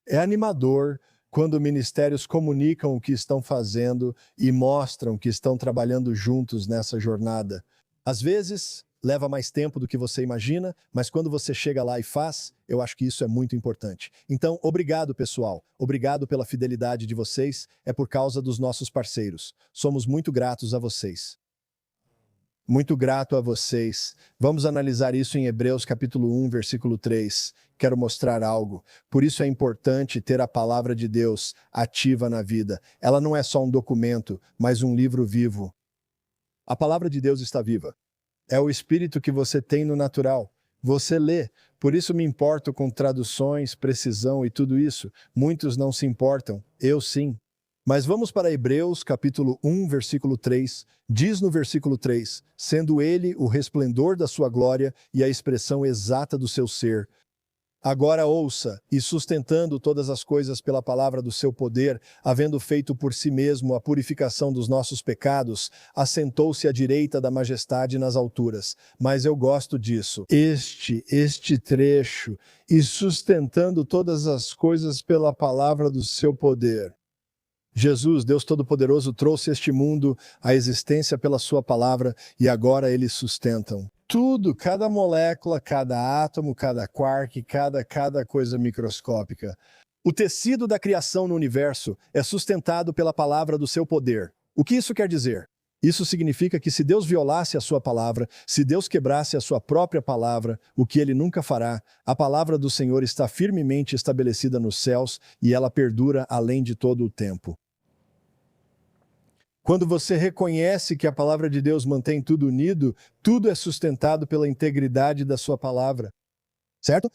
É animador quando ministérios comunicam o que estão fazendo e mostram que estão trabalhando juntos nessa jornada. Às vezes, leva mais tempo do que você imagina, mas quando você chega lá e faz, eu acho que isso é muito importante. Então, obrigado, pessoal. Obrigado pela fidelidade de vocês. É por causa dos nossos parceiros. Somos muito gratos a vocês. Muito grato a vocês. Vamos analisar isso em Hebreus capítulo 1, versículo 3. Quero mostrar algo. Por isso é importante ter a palavra de Deus ativa na vida. Ela não é só um documento, mas um livro vivo. A palavra de Deus está viva. É o espírito que você tem no natural. Você lê. Por isso me importo com traduções, precisão e tudo isso. Muitos não se importam. Eu sim. Mas vamos para Hebreus, capítulo 1, versículo 3. Diz no versículo 3, sendo ele o resplendor da sua glória e a expressão exata do seu ser. Agora ouça, e sustentando todas as coisas pela palavra do seu poder, havendo feito por si mesmo a purificação dos nossos pecados, assentou-se à direita da majestade nas alturas. Mas eu gosto disso. Este trecho, e sustentando todas as coisas pela palavra do seu poder. Jesus, Deus Todo-Poderoso, trouxe este mundo à existência pela sua palavra e agora eles sustentam. Tudo, cada molécula, cada átomo, cada quark, cada coisa microscópica. O tecido da criação no universo é sustentado pela palavra do seu poder. O que isso quer dizer? Isso significa que se Deus violasse a sua palavra, se Deus quebrasse a sua própria palavra, o que ele nunca fará, a palavra do Senhor está firmemente estabelecida nos céus e ela perdura além de todo o tempo. Quando você reconhece que a palavra de Deus mantém tudo unido, tudo é sustentado pela integridade da sua palavra. Certo?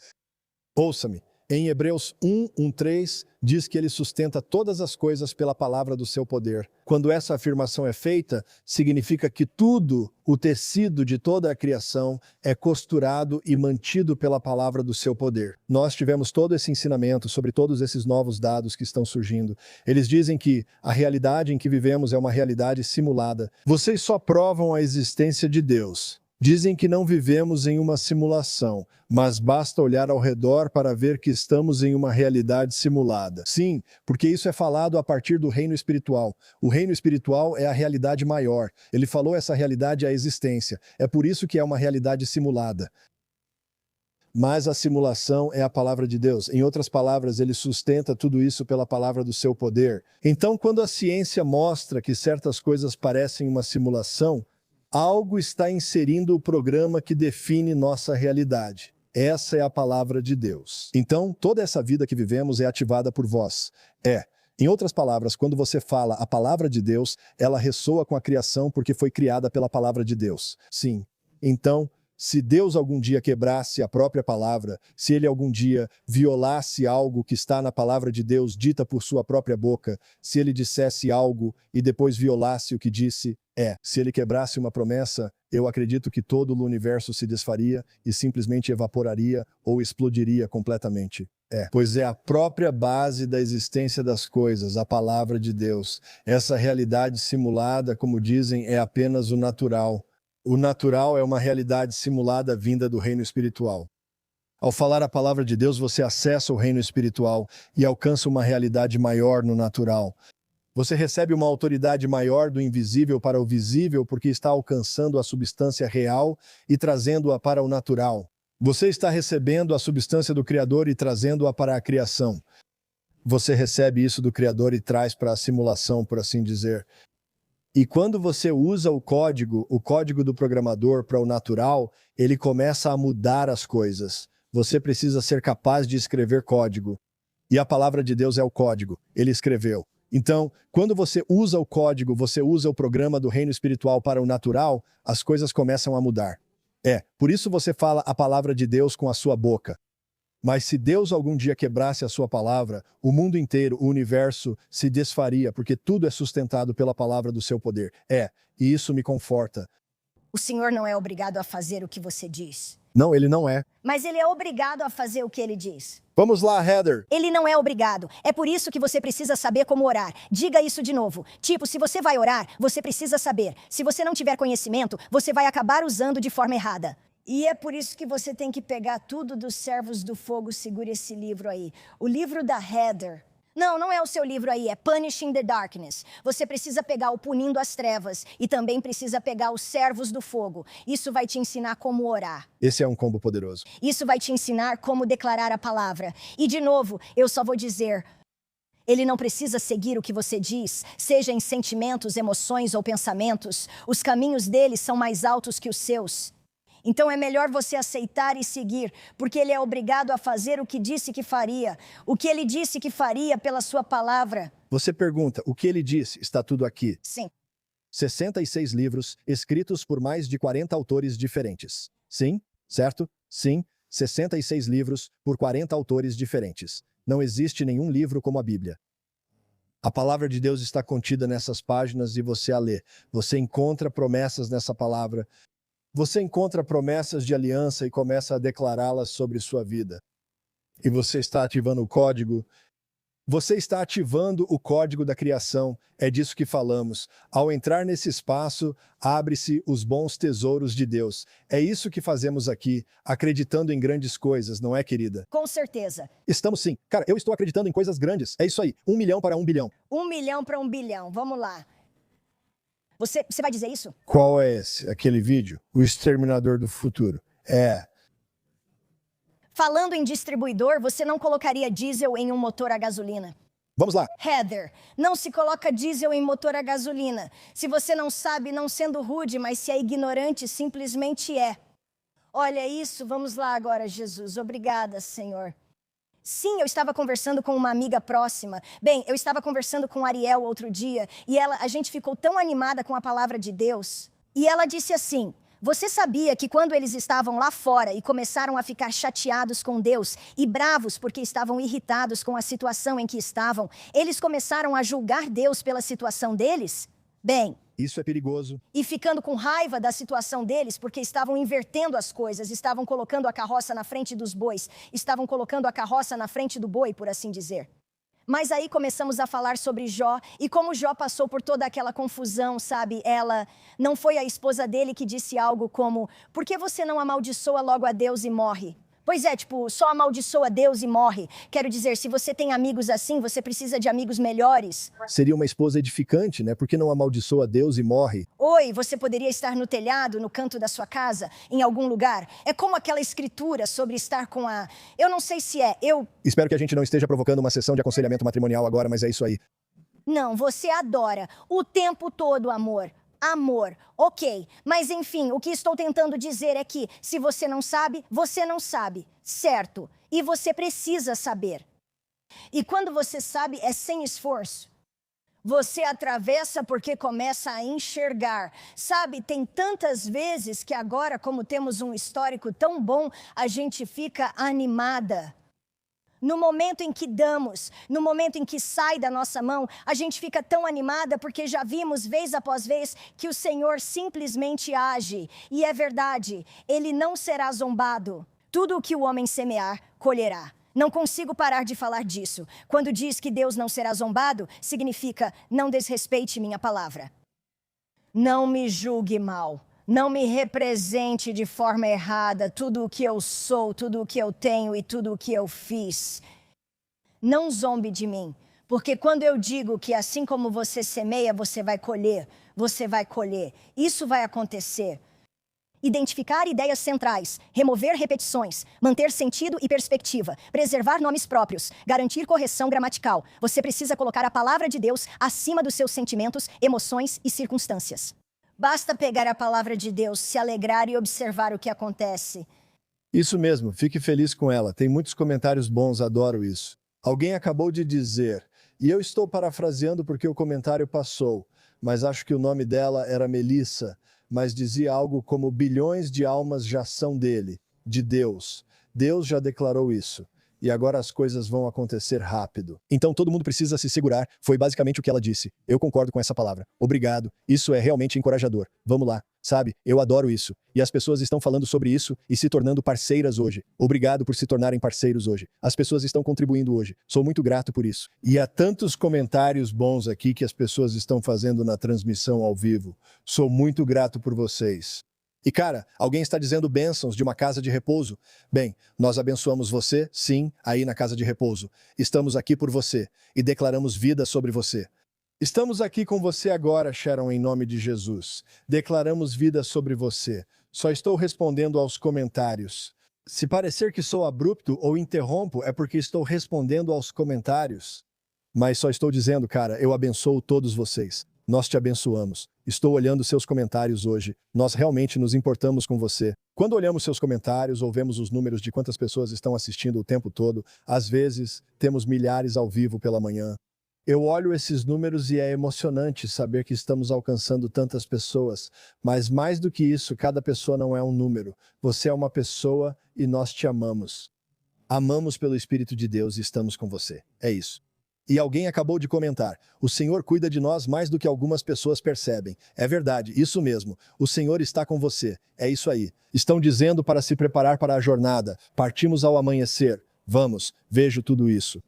Ouça-me. Em Hebreus 1:3, diz que ele sustenta todas as coisas pela palavra do seu poder. Quando essa afirmação é feita, significa que tudo, o tecido de toda a criação, é costurado e mantido pela palavra do seu poder. Nós tivemos todo esse ensinamento sobre todos esses novos dados que estão surgindo. Eles dizem que a realidade em que vivemos é uma realidade simulada. Vocês só provam a existência de Deus. Dizem que não vivemos em uma simulação, mas basta olhar ao redor para ver que estamos em uma realidade simulada. Sim, porque isso é falado a partir do reino espiritual. O reino espiritual é a realidade maior. Ele falou essa realidade à existência. É por isso que é uma realidade simulada. Mas a simulação é a palavra de Deus. Em outras palavras, ele sustenta tudo isso pela palavra do seu poder. Então, quando a ciência mostra que certas coisas parecem uma simulação, algo está inserindo o programa que define nossa realidade. Essa é a palavra de Deus. Então, toda essa vida que vivemos é ativada por vós. Em outras palavras, quando você fala a palavra de Deus, ela ressoa com a criação porque foi criada pela palavra de Deus. Sim. Então, se Deus algum dia quebrasse a própria palavra, se ele algum dia violasse algo que está na palavra de Deus dita por sua própria boca, se ele dissesse algo e depois violasse o que disse, se ele quebrasse uma promessa, eu acredito que todo o universo se desfaria e simplesmente evaporaria ou explodiria completamente. Pois é a própria base da existência das coisas, a palavra de Deus. Essa realidade simulada, como dizem, é apenas o natural. O natural é uma realidade simulada vinda do reino espiritual. Ao falar a palavra de Deus, você acessa o reino espiritual e alcança uma realidade maior no natural. Você recebe uma autoridade maior do invisível para o visível porque está alcançando a substância real e trazendo-a para o natural. Você está recebendo a substância do Criador e trazendo-a para a criação. Você recebe isso do Criador e traz para a simulação, por assim dizer. E quando você usa o código do programador para o natural, ele começa a mudar as coisas. Você precisa ser capaz de escrever código. E a palavra de Deus é o código. Ele escreveu. Então, quando você usa o código, você usa o programa do reino espiritual para o natural, as coisas começam a mudar. Por isso você fala a palavra de Deus com a sua boca. Mas se Deus algum dia quebrasse a sua palavra, o mundo inteiro, o universo, se desfaria, porque tudo é sustentado pela palavra do seu poder. E isso me conforta. O Senhor não é obrigado a fazer o que você diz. Não, ele não é. Mas ele é obrigado a fazer o que ele diz. Vamos lá, Heather. Ele não é obrigado. É por isso que você precisa saber como orar. Diga isso de novo. Tipo, se você vai orar, você precisa saber. Se você não tiver conhecimento, você vai acabar usando de forma errada. E é por isso que você tem que pegar tudo dos servos do fogo. Segure esse livro aí. O livro da Heather. Não é o seu livro aí, é Punishing the Darkness. Você precisa pegar o Punindo as Trevas e também precisa pegar os Servos do Fogo. Isso vai te ensinar como orar. Esse é um combo poderoso. Isso vai te ensinar como declarar a palavra. E de novo, eu só vou dizer, ele não precisa seguir o que você diz, seja em sentimentos, emoções ou pensamentos. Os caminhos dele são mais altos que os seus. Então é melhor você aceitar e seguir, porque ele é obrigado a fazer o que disse que faria, o que ele disse que faria pela sua palavra. Você pergunta, o que ele disse? Está tudo aqui. Sim. 66 livros, escritos por mais de 40 autores diferentes. Sim, certo? Sim, 66 livros por 40 autores diferentes. Não existe nenhum livro como a Bíblia. A palavra de Deus está contida nessas páginas e você a lê. Você encontra promessas nessa palavra. Você encontra promessas de aliança e começa a declará-las sobre sua vida. E você está ativando o código. Você está ativando o código da criação. É disso que falamos. Ao entrar nesse espaço, abre-se os bons tesouros de Deus. É isso que fazemos aqui, acreditando em grandes coisas, não é, querida? Com certeza. Estamos sim. Cara, eu estou acreditando em coisas grandes. É isso aí. 1 milhão para 1 bilhão. 1 milhão para 1 bilhão. Vamos lá. Você vai dizer isso? Qual é esse? Aquele vídeo? O Exterminador do Futuro. Falando em distribuidor, você não colocaria diesel em um motor a gasolina. Vamos lá. Heather, não se coloca diesel em motor a gasolina. Se você não sabe, não sendo rude, mas se é ignorante, simplesmente é. Olha isso, vamos lá agora, Jesus. Obrigada, Senhor. Sim, eu estava conversando com uma amiga próxima. Bem, eu estava conversando com Ariel outro dia e a gente ficou tão animada com a palavra de Deus. E ela disse assim, Você sabia que quando eles estavam lá fora e começaram a ficar chateados com Deus e bravos porque estavam irritados com a situação em que estavam, eles começaram a julgar Deus pela situação deles? Bem, Isso é perigoso. e ficando com raiva da situação deles porque estavam invertendo as coisas, estavam colocando a carroça na frente dos bois, estavam colocando a carroça na frente do boi, por assim dizer. Mas aí começamos a falar sobre Jó e como Jó passou por toda aquela confusão, sabe? Ela não foi a esposa dele que disse algo como: por que você não amaldiçoa logo a Deus e morre? Pois é, tipo, só amaldiçoa Deus e morre. Quero dizer, se você tem amigos assim, você precisa de amigos melhores. Seria uma esposa edificante, né? Por que não amaldiçoa Deus e morre? Oi, você poderia estar no telhado, no canto da sua casa, em algum lugar. É como aquela escritura sobre estar com a... Eu não sei se é, Espero que a gente não esteja provocando uma sessão de aconselhamento matrimonial agora, mas é isso aí. Não, você adora. O tempo todo, amor. Amor. Ok. Mas enfim, o que estou tentando dizer é que, se você não sabe, você não sabe. Certo. E você precisa saber. E quando você sabe, é sem esforço. Você atravessa porque começa a enxergar. Sabe, tem tantas vezes que agora, como temos um histórico tão bom, a gente fica animada. No momento em que damos, no momento em que sai da nossa mão, a gente fica tão animada porque já vimos vez após vez que o Senhor simplesmente age. E é verdade, Ele não será zombado. Tudo o que o homem semear, colherá. Não consigo parar de falar disso. Quando diz que Deus não será zombado, significa não desrespeite minha palavra. Não me julgue mal. Não me represente de forma errada tudo o que eu sou, tudo o que eu tenho e tudo o que eu fiz. Não zombe de mim, porque quando eu digo que assim como você semeia, você vai colher. Isso vai acontecer. Identificar ideias centrais, remover repetições, manter sentido e perspectiva, preservar nomes próprios, garantir correção gramatical. Você precisa colocar a palavra de Deus acima dos seus sentimentos, emoções e circunstâncias. Basta pegar a palavra de Deus, se alegrar e observar o que acontece. Isso mesmo, fique feliz com ela. Tem muitos comentários bons, adoro isso. Alguém acabou de dizer, e eu estou parafraseando porque o comentário passou, mas acho que o nome dela era Melissa, mas dizia algo como: bilhões de almas já são dele, de Deus. Deus já declarou isso. E agora as coisas vão acontecer rápido. Então todo mundo precisa se segurar. Foi basicamente o que ela disse. Eu concordo com essa palavra. Obrigado. Isso é realmente encorajador. Vamos lá. Sabe, eu adoro isso. E as pessoas estão falando sobre isso e se tornando parceiras hoje. Obrigado por se tornarem parceiros hoje. As pessoas estão contribuindo hoje. Sou muito grato por isso. E há tantos comentários bons aqui que as pessoas estão fazendo na transmissão ao vivo. Sou muito grato por vocês. E cara, alguém está dizendo bênçãos de uma casa de repouso. Bem, nós abençoamos você, sim, aí na casa de repouso. Estamos aqui por você e declaramos vida sobre você. Estamos aqui com você agora, Sharon, em nome de Jesus. Declaramos vida sobre você. Só estou respondendo aos comentários. Se parecer que sou abrupto ou interrompo, é porque estou respondendo aos comentários. Mas só estou dizendo, cara, eu abençoo todos vocês. Nós te abençoamos. Estou olhando seus comentários hoje. Nós realmente nos importamos com você. Quando olhamos seus comentários ou vemos os números de quantas pessoas estão assistindo o tempo todo, às vezes temos milhares ao vivo pela manhã. Eu olho esses números e é emocionante saber que estamos alcançando tantas pessoas. Mas mais do que isso, cada pessoa não é um número. Você é uma pessoa e nós te amamos. Amamos pelo Espírito de Deus e estamos com você. É isso. E alguém acabou de comentar: o Senhor cuida de nós mais do que algumas pessoas percebem. É verdade, isso mesmo. O Senhor está com você. É isso aí. Estão dizendo para se preparar para a jornada. Partimos ao amanhecer. Vamos, vejo tudo isso.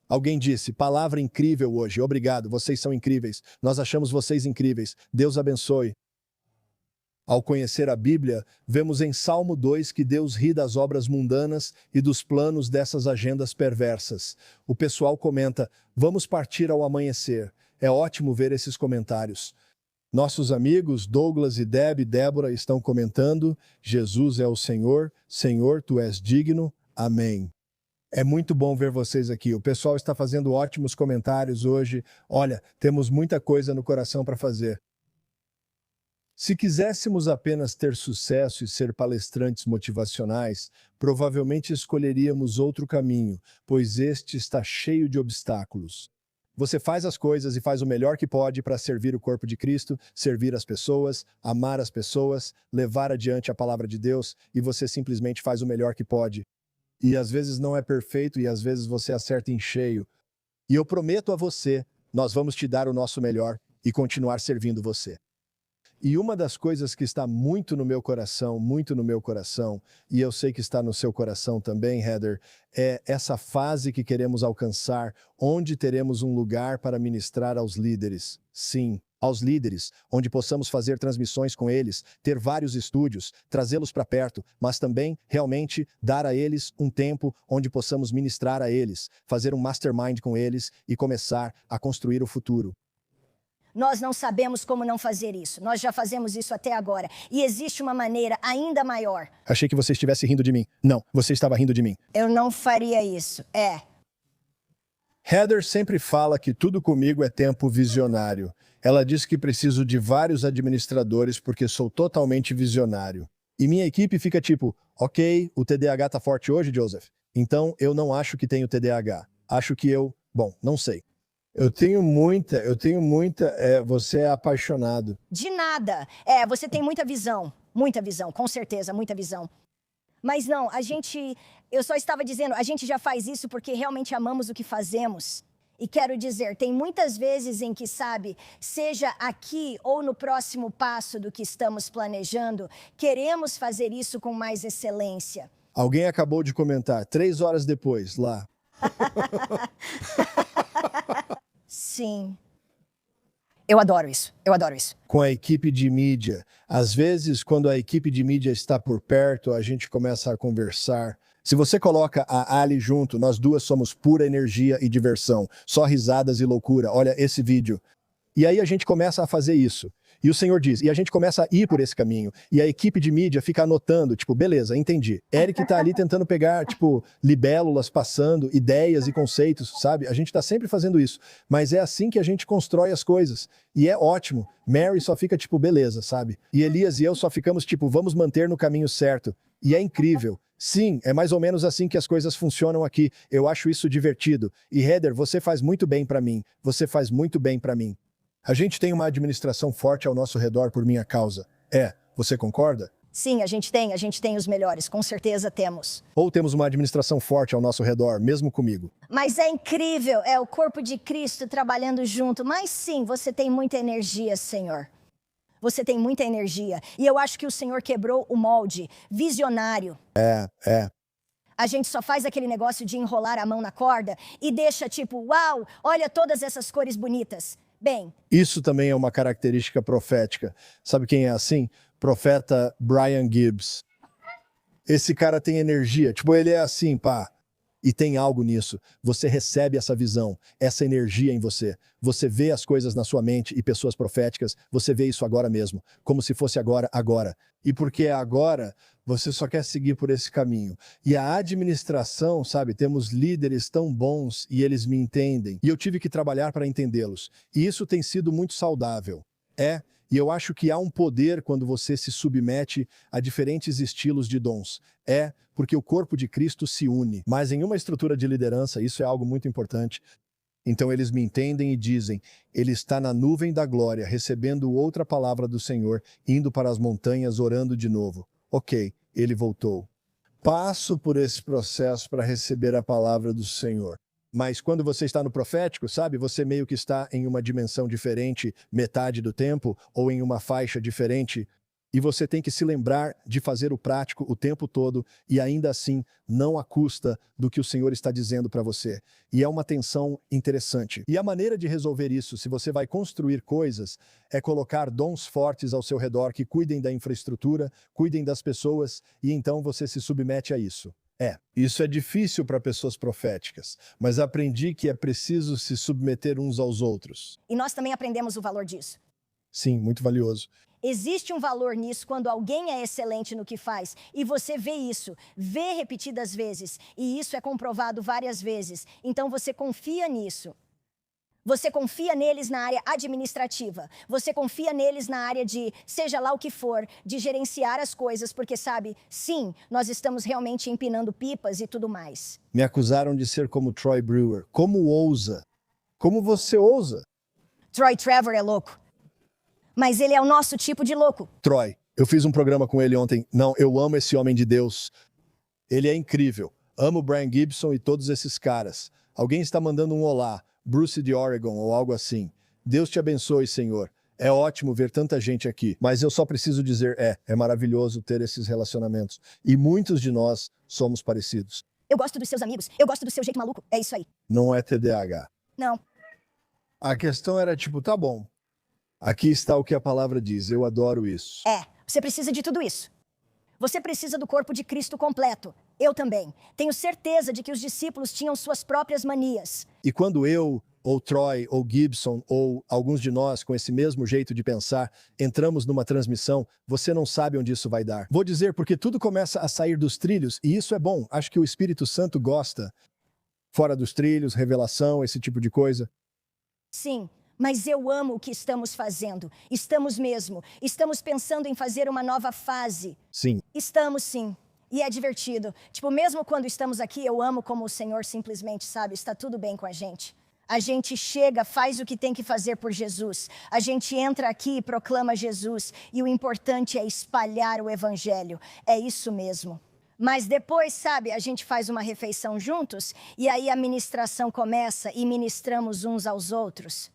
Alguém disse: palavra incrível hoje. Obrigado, vocês são incríveis. Nós achamos vocês incríveis. Deus abençoe. Ao conhecer a Bíblia, vemos em Salmo 2 que Deus ri das obras mundanas e dos planos dessas agendas perversas. O pessoal comenta: vamos partir ao amanhecer. É ótimo ver esses comentários. Nossos amigos Douglas e Débora estão comentando: Jesus é o Senhor, Senhor, tu és digno. Amém. É muito bom ver vocês aqui. O pessoal está fazendo ótimos comentários hoje. Olha, temos muita coisa no coração para fazer. Se quiséssemos apenas ter sucesso e ser palestrantes motivacionais, provavelmente escolheríamos outro caminho, pois este está cheio de obstáculos. Você faz as coisas e faz o melhor que pode para servir o corpo de Cristo, servir as pessoas, amar as pessoas, levar adiante a palavra de Deus, e você simplesmente faz o melhor que pode. E às vezes não é perfeito e às vezes você acerta em cheio. E eu prometo a você, nós vamos te dar o nosso melhor e continuar servindo você. E uma das coisas que está muito no meu coração, e eu sei que está no seu coração também, Heather, é essa fase que queremos alcançar, onde teremos um lugar para ministrar aos líderes. Sim, aos líderes, onde possamos fazer transmissões com eles, ter vários estúdios, trazê-los para perto, mas também, realmente, dar a eles um tempo onde possamos ministrar a eles, fazer um mastermind com eles e começar a construir o futuro. Nós não sabemos como não fazer isso. Nós já fazemos isso até agora. E existe uma maneira ainda maior. Achei que você estivesse rindo de mim. Não, você estava rindo de mim. Eu não faria isso. Heather sempre fala que tudo comigo é tempo visionário. Ela diz que preciso de vários administradores porque sou totalmente visionário. E minha equipe fica tipo, ok, o TDAH tá forte hoje, Joseph? Então eu não acho que tenho TDAH. Acho que não sei. Eu tenho muita, você é apaixonado. De nada. Você tem muita visão, com certeza, muita visão. Mas não, eu só estava dizendo, a gente já faz isso porque realmente amamos o que fazemos. E quero dizer, tem muitas vezes em que, seja aqui ou no próximo passo do que estamos planejando, queremos fazer isso com mais excelência. Alguém acabou de comentar, 3 horas depois, lá. Sim. Eu adoro isso. Com a equipe de mídia. Às vezes, quando a equipe de mídia está por perto, a gente começa a conversar. Se você coloca a Ali junto, nós duas somos pura energia e diversão. Só risadas e loucura. Olha esse vídeo. E aí a gente começa a fazer isso. E o Senhor diz, e a gente começa a ir por esse caminho. E a equipe de mídia fica anotando, beleza, entendi. Eric tá ali tentando pegar, libélulas, passando ideias e conceitos, sabe? A gente tá sempre fazendo isso. Mas é assim que a gente constrói as coisas. E é ótimo. Mary só fica, beleza, sabe? E Elias e eu só ficamos, vamos manter no caminho certo. E é incrível. Sim, é mais ou menos assim que as coisas funcionam aqui. Eu acho isso divertido. E Heather, você faz muito bem pra mim. A gente tem uma administração forte ao nosso redor por minha causa. Você concorda? Sim, a gente tem os melhores, com certeza temos. Ou temos uma administração forte ao nosso redor, mesmo comigo. Mas é incrível, é o corpo de Cristo trabalhando junto. Mas sim, você tem muita energia, Senhor. Você tem muita energia. E eu acho que o Senhor quebrou o molde visionário. A gente só faz aquele negócio de enrolar a mão na corda e deixa uau, olha todas essas cores bonitas. Bem, isso também é uma característica profética. Sabe quem é assim? Profeta Brian Gibbs. Esse cara tem energia. Ele é assim, pá. E tem algo nisso. Você recebe essa visão, essa energia em você. Você vê as coisas na sua mente e pessoas proféticas, você vê isso agora mesmo. Como se fosse agora. E porque é agora, você só quer seguir por esse caminho. E a administração, temos líderes tão bons e eles me entendem. E eu tive que trabalhar para entendê-los. E isso tem sido muito saudável. E eu acho que há um poder quando você se submete a diferentes estilos de dons. Porque o corpo de Cristo se une. Mas em uma estrutura de liderança, isso é algo muito importante. Então eles me entendem e dizem, ele está na nuvem da glória, recebendo outra palavra do Senhor, indo para as montanhas, orando de novo. Ok, ele voltou. Passo por esse processo para receber a palavra do Senhor. Mas quando você está no profético, você meio que está em uma dimensão diferente, metade do tempo, ou em uma faixa diferente. E você tem que se lembrar de fazer o prático o tempo todo e ainda assim não à custa do que o Senhor está dizendo para você. E é uma tensão interessante. E a maneira de resolver isso, se você vai construir coisas, é colocar dons fortes ao seu redor que cuidem da infraestrutura, cuidem das pessoas e então você se submete a isso. Isso é difícil para pessoas proféticas, mas aprendi que é preciso se submeter uns aos outros. E nós também aprendemos o valor disso. Sim, muito valioso. Existe um valor nisso quando alguém é excelente no que faz. E você vê isso, vê repetidas vezes. E isso é comprovado várias vezes. Então você confia nisso. Você confia neles na área administrativa. Você confia neles na área de, seja lá o que for, de gerenciar as coisas. Porque sim, nós estamos realmente empinando pipas e tudo mais. Me acusaram de ser como Troy Brewer. Como ousa? Como você ousa? Troy Trevor é louco. Mas ele é o nosso tipo de louco. Troy, eu fiz um programa com ele ontem. Não, eu amo esse homem de Deus. Ele é incrível. Amo Brian Gibson e todos esses caras. Alguém está mandando um olá, Bruce de Oregon ou algo assim. Deus te abençoe, Senhor. É ótimo ver tanta gente aqui, mas eu só preciso dizer, é maravilhoso ter esses relacionamentos. E muitos de nós somos parecidos. Eu gosto dos seus amigos, eu gosto do seu jeito maluco, é isso aí. Não é TDAH. Não. A questão era tipo, tá bom. Aqui está o que a palavra diz, eu adoro isso. Você precisa de tudo isso. Você precisa do corpo de Cristo completo. Eu também. Tenho certeza de que os discípulos tinham suas próprias manias. E quando eu, ou Troy, ou Gibson, ou alguns de nós com esse mesmo jeito de pensar, entramos numa transmissão, você não sabe onde isso vai dar. Vou dizer porque tudo começa a sair dos trilhos, e isso é bom. Acho que o Espírito Santo gosta. Fora dos trilhos, revelação, esse tipo de coisa. Sim, mas eu amo o que estamos fazendo. Estamos mesmo. Estamos pensando em fazer uma nova fase. Sim. Estamos sim. E é divertido. Tipo, mesmo quando estamos aqui, eu amo como o Senhor simplesmente, sabe, está tudo bem com a gente. A gente chega, faz o que tem que fazer por Jesus. A gente entra aqui e proclama Jesus. E o importante é espalhar o evangelho. É isso mesmo. Mas depois, sabe, a gente faz uma refeição juntos e aí a ministração começa e ministramos uns aos outros.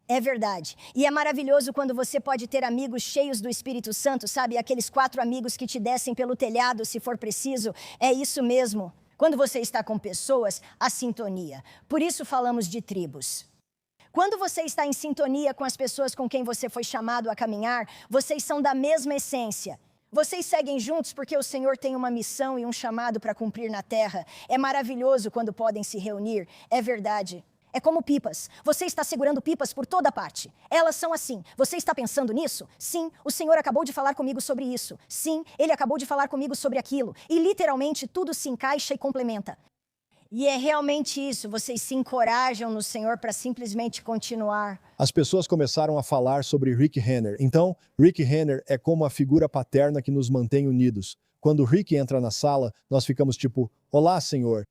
É verdade. E é maravilhoso quando você pode ter amigos cheios do Espírito Santo, sabe? Aqueles 4 amigos que te descem pelo telhado se for preciso. É isso mesmo. Quando você está com pessoas, a sintonia. Por isso falamos de tribos. Quando você está em sintonia com as pessoas com quem você foi chamado a caminhar, vocês são da mesma essência. Vocês seguem juntos porque o Senhor tem uma missão e um chamado para cumprir na terra. É maravilhoso quando podem se reunir. É verdade. É como pipas. Você está segurando pipas por toda parte. Elas são assim. Você está pensando nisso? Sim, o Senhor acabou de falar comigo sobre isso. Sim, Ele acabou de falar comigo sobre aquilo. E literalmente tudo se encaixa e complementa. E é realmente isso. Vocês se encorajam no Senhor para simplesmente continuar. As pessoas começaram a falar sobre Rick Renner. Então, Rick Renner é como a figura paterna que nos mantém unidos. Quando Rick entra na sala, nós ficamos tipo, olá, Senhor.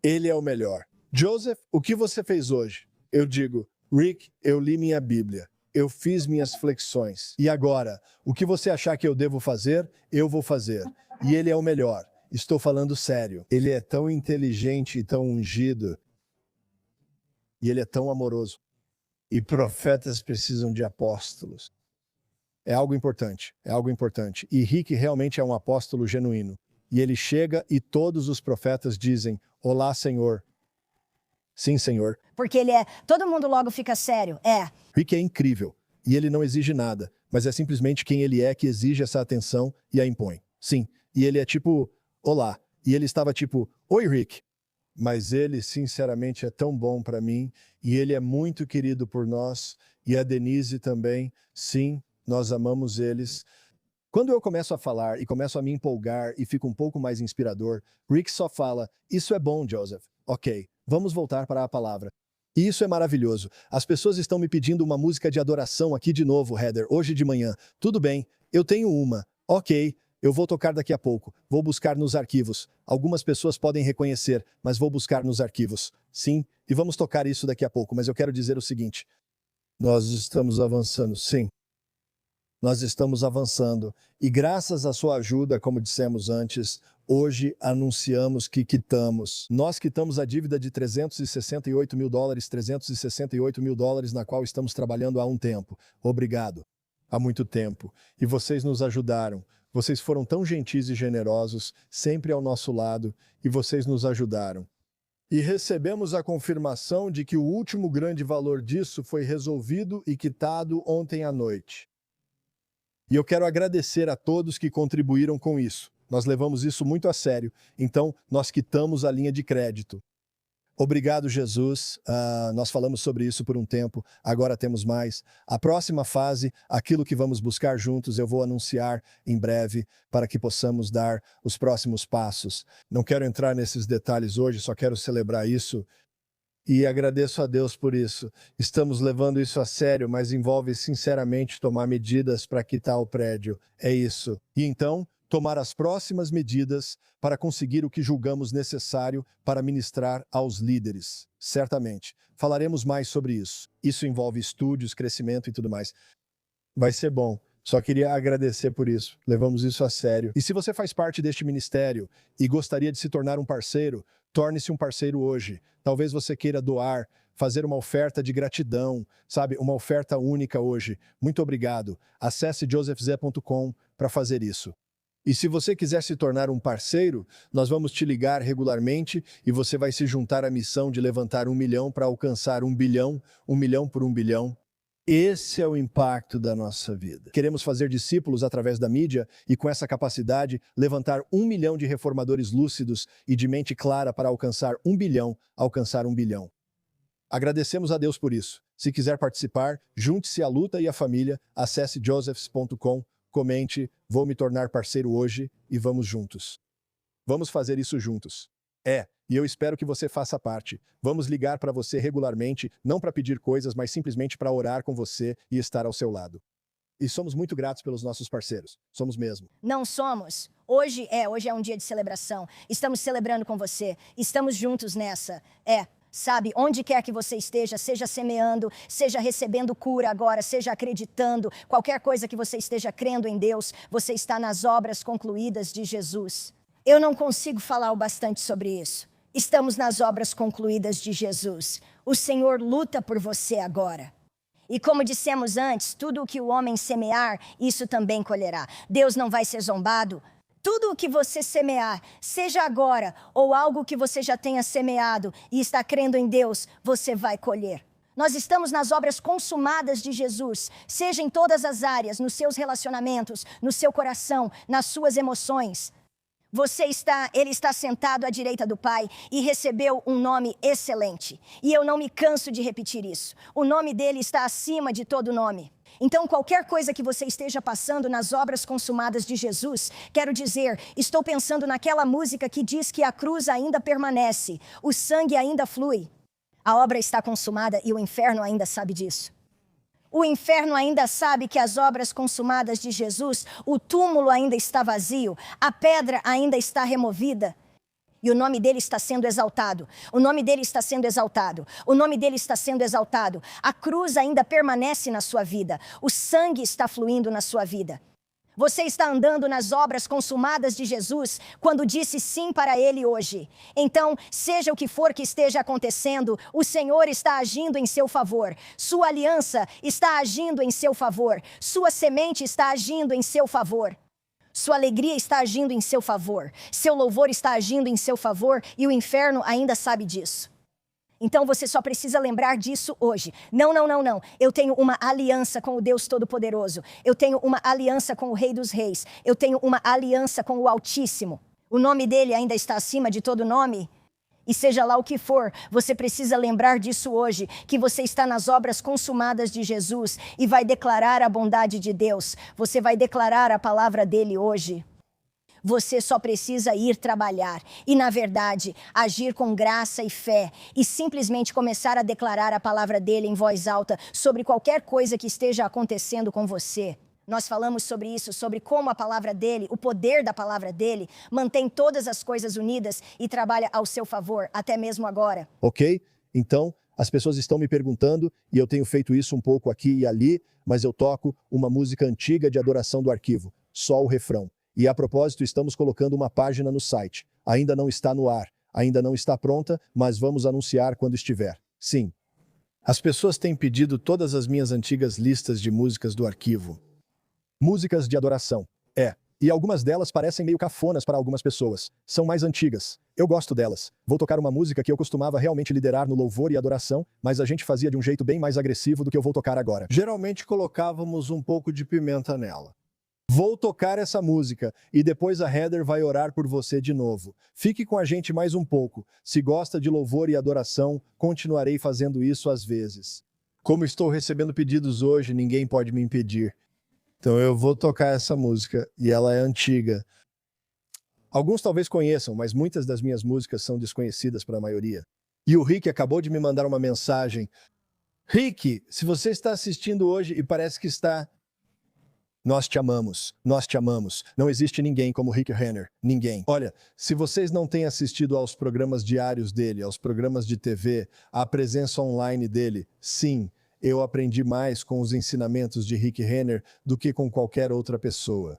Ele é o melhor. Joseph, o que você fez hoje? Eu digo, Rick, eu li minha Bíblia. Eu fiz minhas flexões. E agora, o que você achar que eu devo fazer, eu vou fazer. E ele é o melhor. Estou falando sério. Ele é tão inteligente e tão ungido. E ele é tão amoroso. E profetas precisam de apóstolos. É algo importante. É algo importante. E Rick realmente é um apóstolo genuíno. E ele chega e todos os profetas dizem, olá, Senhor. Sim, Senhor. Porque ele é... Todo mundo logo fica sério. Rick é incrível. E ele não exige nada. Mas é simplesmente quem ele é que exige essa atenção e a impõe. Sim. E ele é tipo, olá. E ele estava tipo, oi, Rick. Mas ele, sinceramente, é tão bom para mim. E ele é muito querido por nós. E a Denise também. Sim, nós amamos eles. Quando eu começo a falar e começo a me empolgar e fico um pouco mais inspirador, Rick só fala, isso é bom, Joseph. Ok, vamos voltar para a palavra. E isso é maravilhoso. As pessoas estão me pedindo uma música de adoração aqui de novo, Heather, hoje de manhã. Tudo bem, eu tenho uma. Ok, eu vou tocar daqui a pouco. Vou buscar nos arquivos. Algumas pessoas podem reconhecer, mas vou buscar nos arquivos. Sim, e vamos tocar isso daqui a pouco, mas eu quero dizer o seguinte. Nós estamos avançando, sim. Nós estamos avançando. E graças à sua ajuda, como dissemos antes, hoje anunciamos que quitamos. Nós quitamos a dívida de $368 mil, $368 mil na qual estamos trabalhando há um tempo. Obrigado. Há muito tempo. E vocês nos ajudaram. Vocês foram tão gentis e generosos, sempre ao nosso lado, e vocês nos ajudaram. E recebemos a confirmação de que o último grande valor disso foi resolvido e quitado ontem à noite. E eu quero agradecer a todos que contribuíram com isso. Nós levamos isso muito a sério, então nós quitamos a linha de crédito. Obrigado, Jesus. Nós falamos sobre isso por um tempo, agora temos mais. A próxima fase, aquilo que vamos buscar juntos, eu vou anunciar em breve para que possamos dar os próximos passos. Não quero entrar nesses detalhes hoje, só quero celebrar isso. E agradeço a Deus por isso. Estamos levando isso a sério, mas envolve sinceramente tomar medidas para quitar o prédio. É isso. E então, tomar as próximas medidas para conseguir o que julgamos necessário para ministrar aos líderes. Certamente, falaremos mais sobre isso. Isso envolve estúdios, crescimento e tudo mais. Vai ser bom. Só queria agradecer por isso. Levamos isso a sério. E se você faz parte deste ministério e gostaria de se tornar um parceiro, torne-se um parceiro hoje. Talvez você queira doar, fazer uma oferta de gratidão, sabe? Uma oferta única hoje. Muito obrigado. Acesse josephzé.com para fazer isso. E se você quiser se tornar um parceiro, nós vamos te ligar regularmente e você vai se juntar à missão de levantar 1 milhão para alcançar 1 bilhão, 1 milhão por 1 bilhão. Esse é o impacto da nossa vida. Queremos fazer discípulos através da mídia e, com essa capacidade, levantar 1 milhão de reformadores lúcidos e de mente clara para alcançar 1 bilhão, alcançar 1 bilhão. Agradecemos a Deus por isso. Se quiser participar, junte-se à luta e à família, acesse josephs.com, comente, vou me tornar parceiro hoje e vamos juntos. Vamos fazer isso juntos. E eu espero que você faça parte. Vamos ligar para você regularmente, não para pedir coisas, mas simplesmente para orar com você e estar ao seu lado. E somos muito gratos pelos nossos parceiros. Somos mesmo. Não somos. Hoje é um dia de celebração. Estamos celebrando com você. Estamos juntos nessa. Sabe, onde quer que você esteja, seja semeando, seja recebendo cura agora, seja acreditando, qualquer coisa que você esteja crendo em Deus, você está nas obras concluídas de Jesus. Eu não consigo falar o bastante sobre isso. Estamos nas obras concluídas de Jesus. O Senhor luta por você agora. E como dissemos antes, tudo o que o homem semear, isso também colherá. Deus não vai ser zombado. Tudo o que você semear, seja agora ou algo que você já tenha semeado e está crendo em Deus, você vai colher. Nós estamos nas obras consumadas de Jesus, seja em todas as áreas, nos seus relacionamentos, no seu coração, nas suas emoções. Ele está sentado à direita do Pai e recebeu um nome excelente. E eu não me canso de repetir isso. O nome dele está acima de todo nome. Então, qualquer coisa que você esteja passando nas obras consumadas de Jesus, quero dizer, estou pensando naquela música que diz que a cruz ainda permanece, o sangue ainda flui. A obra está consumada e o inferno ainda sabe disso. O inferno ainda sabe que as obras consumadas de Jesus, o túmulo ainda está vazio, a pedra ainda está removida. E o nome dele está sendo exaltado. O nome dele está sendo exaltado. O nome dele está sendo exaltado. A cruz ainda permanece na sua vida. O sangue está fluindo na sua vida. Você está andando nas obras consumadas de Jesus quando disse sim para ele hoje. Então, seja o que for que esteja acontecendo, o Senhor está agindo em seu favor. Sua aliança está agindo em seu favor. Sua semente está agindo em seu favor. Sua alegria está agindo em seu favor. Seu louvor está agindo em seu favor e o inferno ainda sabe disso. Então você só precisa lembrar disso hoje. Não. Eu tenho uma aliança com o Deus Todo-Poderoso. Eu tenho uma aliança com o Rei dos Reis. Eu tenho uma aliança com o Altíssimo. O nome dele ainda está acima de todo nome. E seja lá o que for, você precisa lembrar disso hoje, que você está nas obras consumadas de Jesus e vai declarar a bondade de Deus. Você vai declarar a palavra dele hoje. Você só precisa ir trabalhar e, na verdade, agir com graça e fé e simplesmente começar a declarar a palavra dele em voz alta sobre qualquer coisa que esteja acontecendo com você. Nós falamos sobre isso, sobre como a palavra dele, o poder da palavra dele, mantém todas as coisas unidas e trabalha ao seu favor, até mesmo agora. Ok? Então, as pessoas estão me perguntando, e eu tenho feito isso um pouco aqui e ali, mas eu toco uma música antiga de adoração do arquivo, só o refrão. E a propósito, estamos colocando uma página no site. Ainda não está no ar, ainda não está pronta, mas vamos anunciar quando estiver. Sim. As pessoas têm pedido todas as minhas antigas listas de músicas do arquivo. Músicas de adoração. E algumas delas parecem meio cafonas para algumas pessoas. São mais antigas. Eu gosto delas. Vou tocar uma música que eu costumava realmente liderar no louvor e adoração, mas a gente fazia de um jeito bem mais agressivo do que eu vou tocar agora. Geralmente colocávamos um pouco de pimenta nela. Vou tocar essa música e depois a Heather vai orar por você de novo. Fique com a gente mais um pouco. Se gosta de louvor e adoração, continuarei fazendo isso às vezes. Como estou recebendo pedidos hoje, ninguém pode me impedir. Então eu vou tocar essa música e ela é antiga. Alguns talvez conheçam, mas muitas das minhas músicas são desconhecidas para a maioria. E o Rick acabou de me mandar uma mensagem. Rick, se você está assistindo hoje e parece que está Nós te amamos, nós te amamos. Não existe ninguém como Rick Renner, ninguém. Olha, se vocês não têm assistido aos programas diários dele, aos programas de TV, à presença online dele, sim, eu aprendi mais com os ensinamentos de Rick Renner do que com qualquer outra pessoa.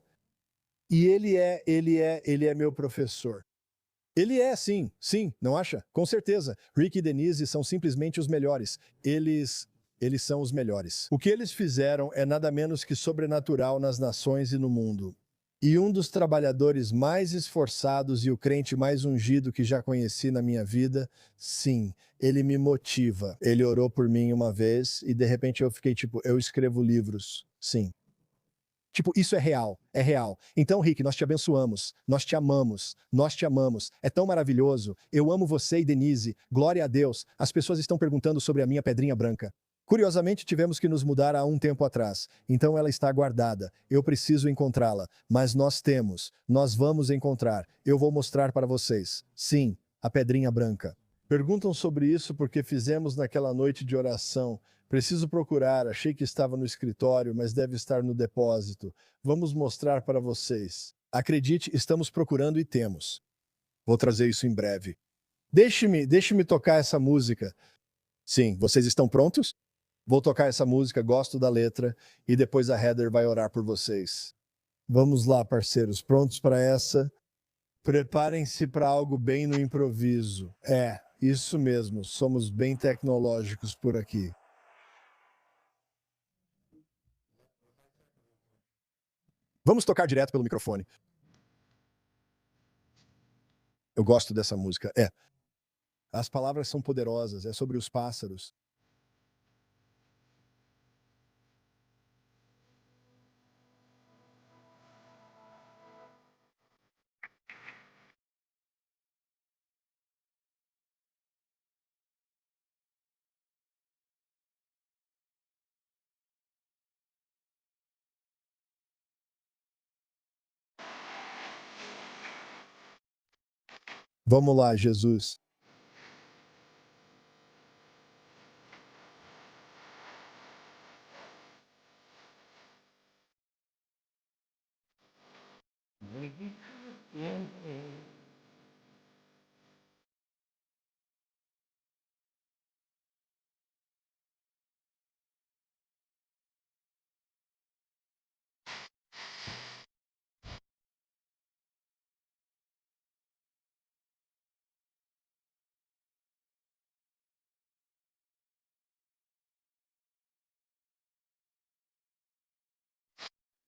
E ele é meu professor. Ele é, sim, não acha? Com certeza. Rick e Denise são simplesmente os melhores. Eles são os melhores. O que eles fizeram é nada menos que sobrenatural nas nações e no mundo. E um dos trabalhadores mais esforçados e o crente mais ungido que já conheci na minha vida, sim, ele me motiva. Ele orou por mim uma vez e de repente eu fiquei tipo, eu escrevo livros, sim. Tipo, isso é real, é real. Então, Rick, nós te abençoamos, nós te amamos, nós te amamos. É tão maravilhoso. Eu amo você e Denise. Glória a Deus. As pessoas estão perguntando sobre a minha pedrinha branca. Curiosamente, tivemos que nos mudar há um tempo atrás. Então ela está guardada. Eu preciso encontrá-la. Mas nós vamos encontrar. Eu vou mostrar para vocês. Sim, a pedrinha branca. Perguntam sobre isso porque fizemos naquela noite de oração. Preciso procurar, achei que estava no escritório, mas deve estar no depósito. Vamos mostrar para vocês. Acredite, estamos procurando e temos. Vou trazer isso em breve. Deixe-me tocar essa música. Sim, vocês estão prontos? Vou tocar essa música, gosto da letra, e depois a Heather vai orar por vocês. Vamos lá, parceiros, prontos para essa? Preparem-se para algo bem no improviso. É, isso mesmo, somos bem tecnológicos por aqui. Vamos tocar direto pelo microfone. Eu gosto dessa música. É. As palavras são poderosas, é sobre os pássaros. Vamos lá, Jesus.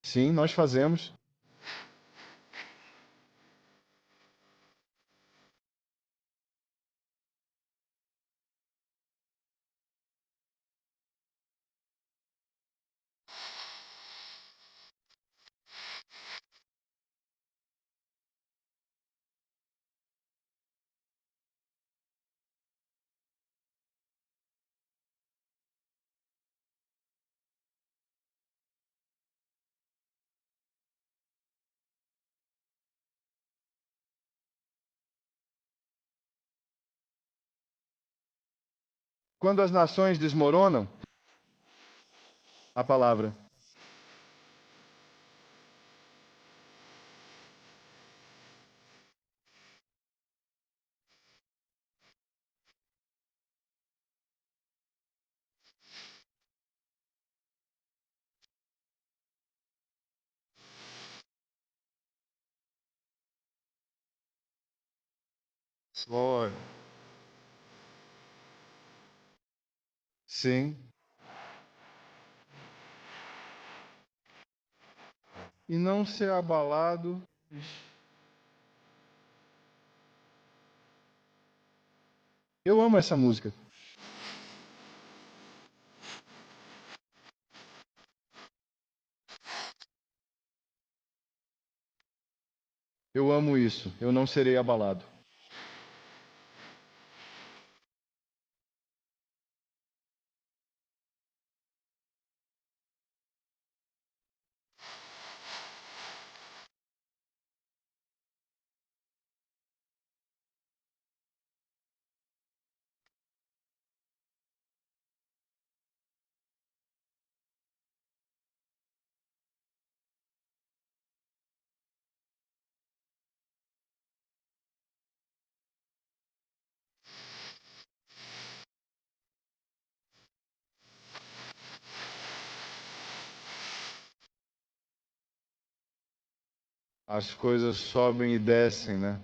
Sim, nós fazemos. Quando as nações desmoronam, a palavra. Glória. Sim. E não ser abalado. Eu amo essa música. Eu amo isso. Eu não serei abalado. as coisas sobem e descem, né?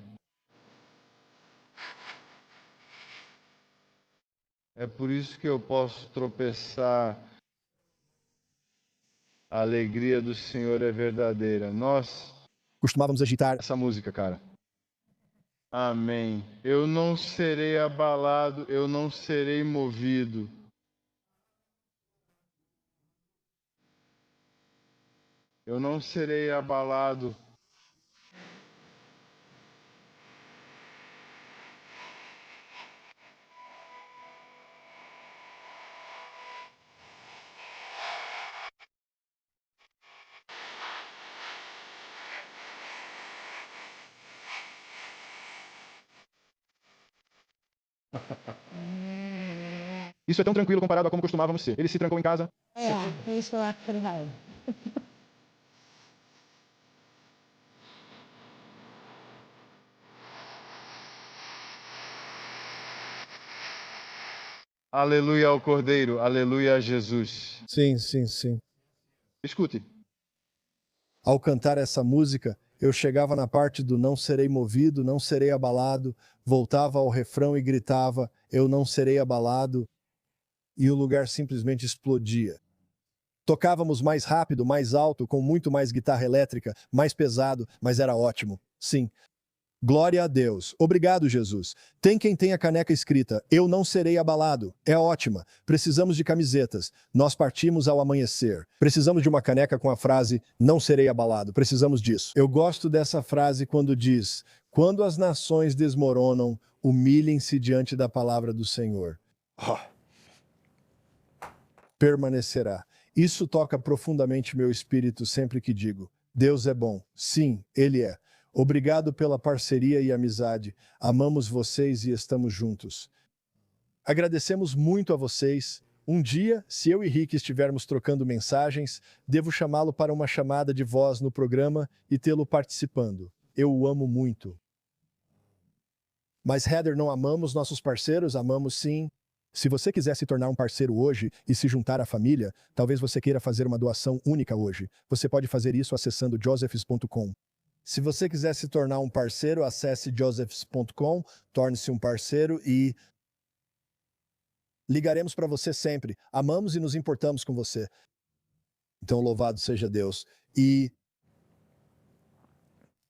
É por isso que eu posso tropeçar. A alegria do Senhor é verdadeira. Nós costumávamos agitar essa música, cara. Amém. Eu não serei abalado, eu não serei movido. Eu não serei abalado. Isso é tão tranquilo comparado a como costumávamos ser. Ele se trancou em casa. Isso eu acho errado. Aleluia ao Cordeiro, aleluia a Jesus. Sim, sim, sim. Escute. Ao cantar essa música, eu chegava na parte do não serei movido, não serei abalado, voltava ao refrão e gritava, eu não serei abalado, e o lugar simplesmente explodia. Tocávamos mais rápido, mais alto, com muito mais guitarra elétrica, mais pesado, mas era ótimo. Sim. Glória a Deus. Obrigado, Jesus. Tem quem tenha caneca escrita, eu não serei abalado. É ótima. Precisamos de camisetas. Nós partimos ao amanhecer. Precisamos de uma caneca com a frase, não serei abalado. Precisamos disso. Eu gosto dessa frase quando diz, quando as nações desmoronam, humilhem-se diante da palavra do Senhor. Permanecerá. Isso toca profundamente meu espírito sempre que digo, Deus é bom. Sim, Ele é. Obrigado pela parceria e amizade. Amamos vocês e estamos juntos. Agradecemos muito a vocês. Um dia, se eu e Rick estivermos trocando mensagens, devo chamá-lo para uma chamada de voz no programa e tê-lo participando. Eu o amo muito. Mas, Heather, não amamos nossos parceiros? Amamos sim. Se você quiser se tornar um parceiro hoje e se juntar à família, talvez você queira fazer uma doação única hoje. Você pode fazer isso acessando josephs.com. Se você quiser se tornar um parceiro, acesse josephs.com, torne-se um parceiro e ligaremos para você sempre. Amamos e nos importamos com você. Então, louvado seja Deus. E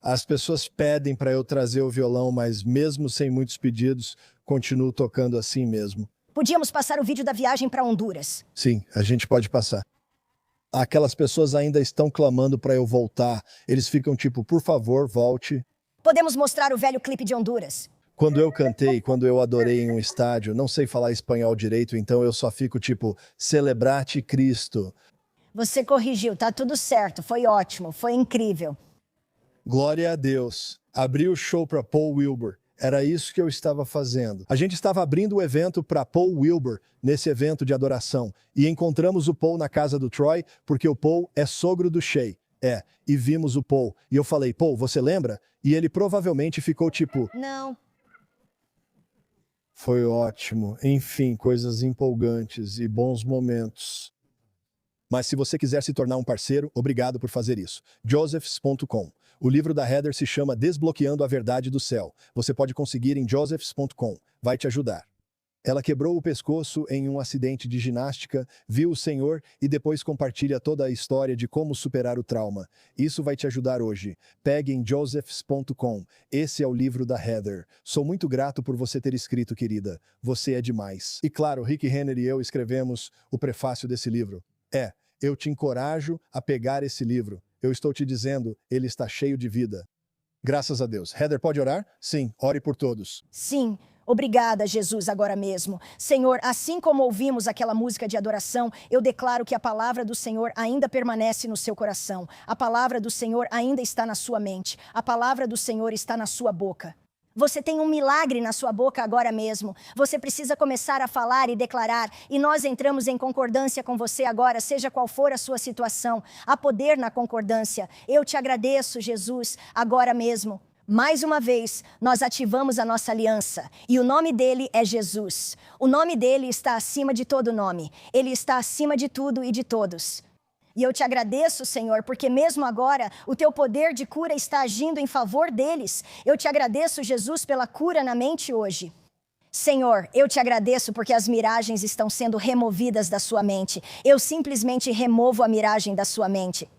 as pessoas pedem para eu trazer o violão, mas mesmo sem muitos pedidos, continuo tocando assim mesmo. Podíamos passar o vídeo da viagem para Honduras. Sim, a gente pode passar. Aquelas pessoas ainda estão clamando para eu voltar. Eles ficam tipo, por favor, volte. Podemos mostrar o velho clipe de Honduras. Quando eu cantei, quando eu adorei em um estádio, não sei falar espanhol direito, então eu só fico tipo, celebrate Cristo. Você corrigiu, tá tudo certo, foi ótimo, foi incrível. Glória a Deus. Abri o show para Paul Wilbur. Era isso que eu estava fazendo. A gente estava abrindo o evento para Paul Wilbur, nesse evento de adoração, e encontramos o Paul na casa do Troy, porque o Paul é sogro do Shea. E vimos o Paul. E eu falei, Paul, você lembra? E ele provavelmente ficou tipo... Não. Foi ótimo. Enfim, coisas empolgantes e bons momentos. Mas se você quiser se tornar um parceiro, obrigado por fazer isso. josephs.com. O livro da Heather se chama Desbloqueando a Verdade do Céu. Você pode conseguir em josephs.com. Vai te ajudar. Ela quebrou o pescoço em um acidente de ginástica, viu o Senhor e depois compartilha toda a história de como superar o trauma. Isso vai te ajudar hoje. Pegue em josephs.com. Esse é o livro da Heather. Sou muito grato por você ter escrito, querida. Você é demais. E claro, Rick Renner e eu escrevemos o prefácio desse livro. Eu te encorajo a pegar esse livro. Eu estou te dizendo, ele está cheio de vida. Graças a Deus. Heather, pode orar? Sim, ore por todos. Sim, obrigada, Jesus, agora mesmo. Senhor, assim como ouvimos aquela música de adoração, eu declaro que a palavra do Senhor ainda permanece no seu coração. A palavra do Senhor ainda está na sua mente. A palavra do Senhor está na sua boca. Você tem um milagre na sua boca agora mesmo. Você precisa começar a falar e declarar, e nós entramos em concordância com você agora, seja qual for a sua situação. Há poder na concordância. Eu te agradeço, Jesus, agora mesmo. Mais uma vez, nós ativamos a nossa aliança, e o nome dele é Jesus. O nome dele está acima de todo nome. Ele está acima de tudo e de todos. E eu te agradeço, Senhor, porque mesmo agora o teu poder de cura está agindo em favor deles. Eu te agradeço, Jesus, pela cura na mente hoje. Senhor, eu te agradeço porque as miragens estão sendo removidas da sua mente. Eu simplesmente removo a miragem da sua mente.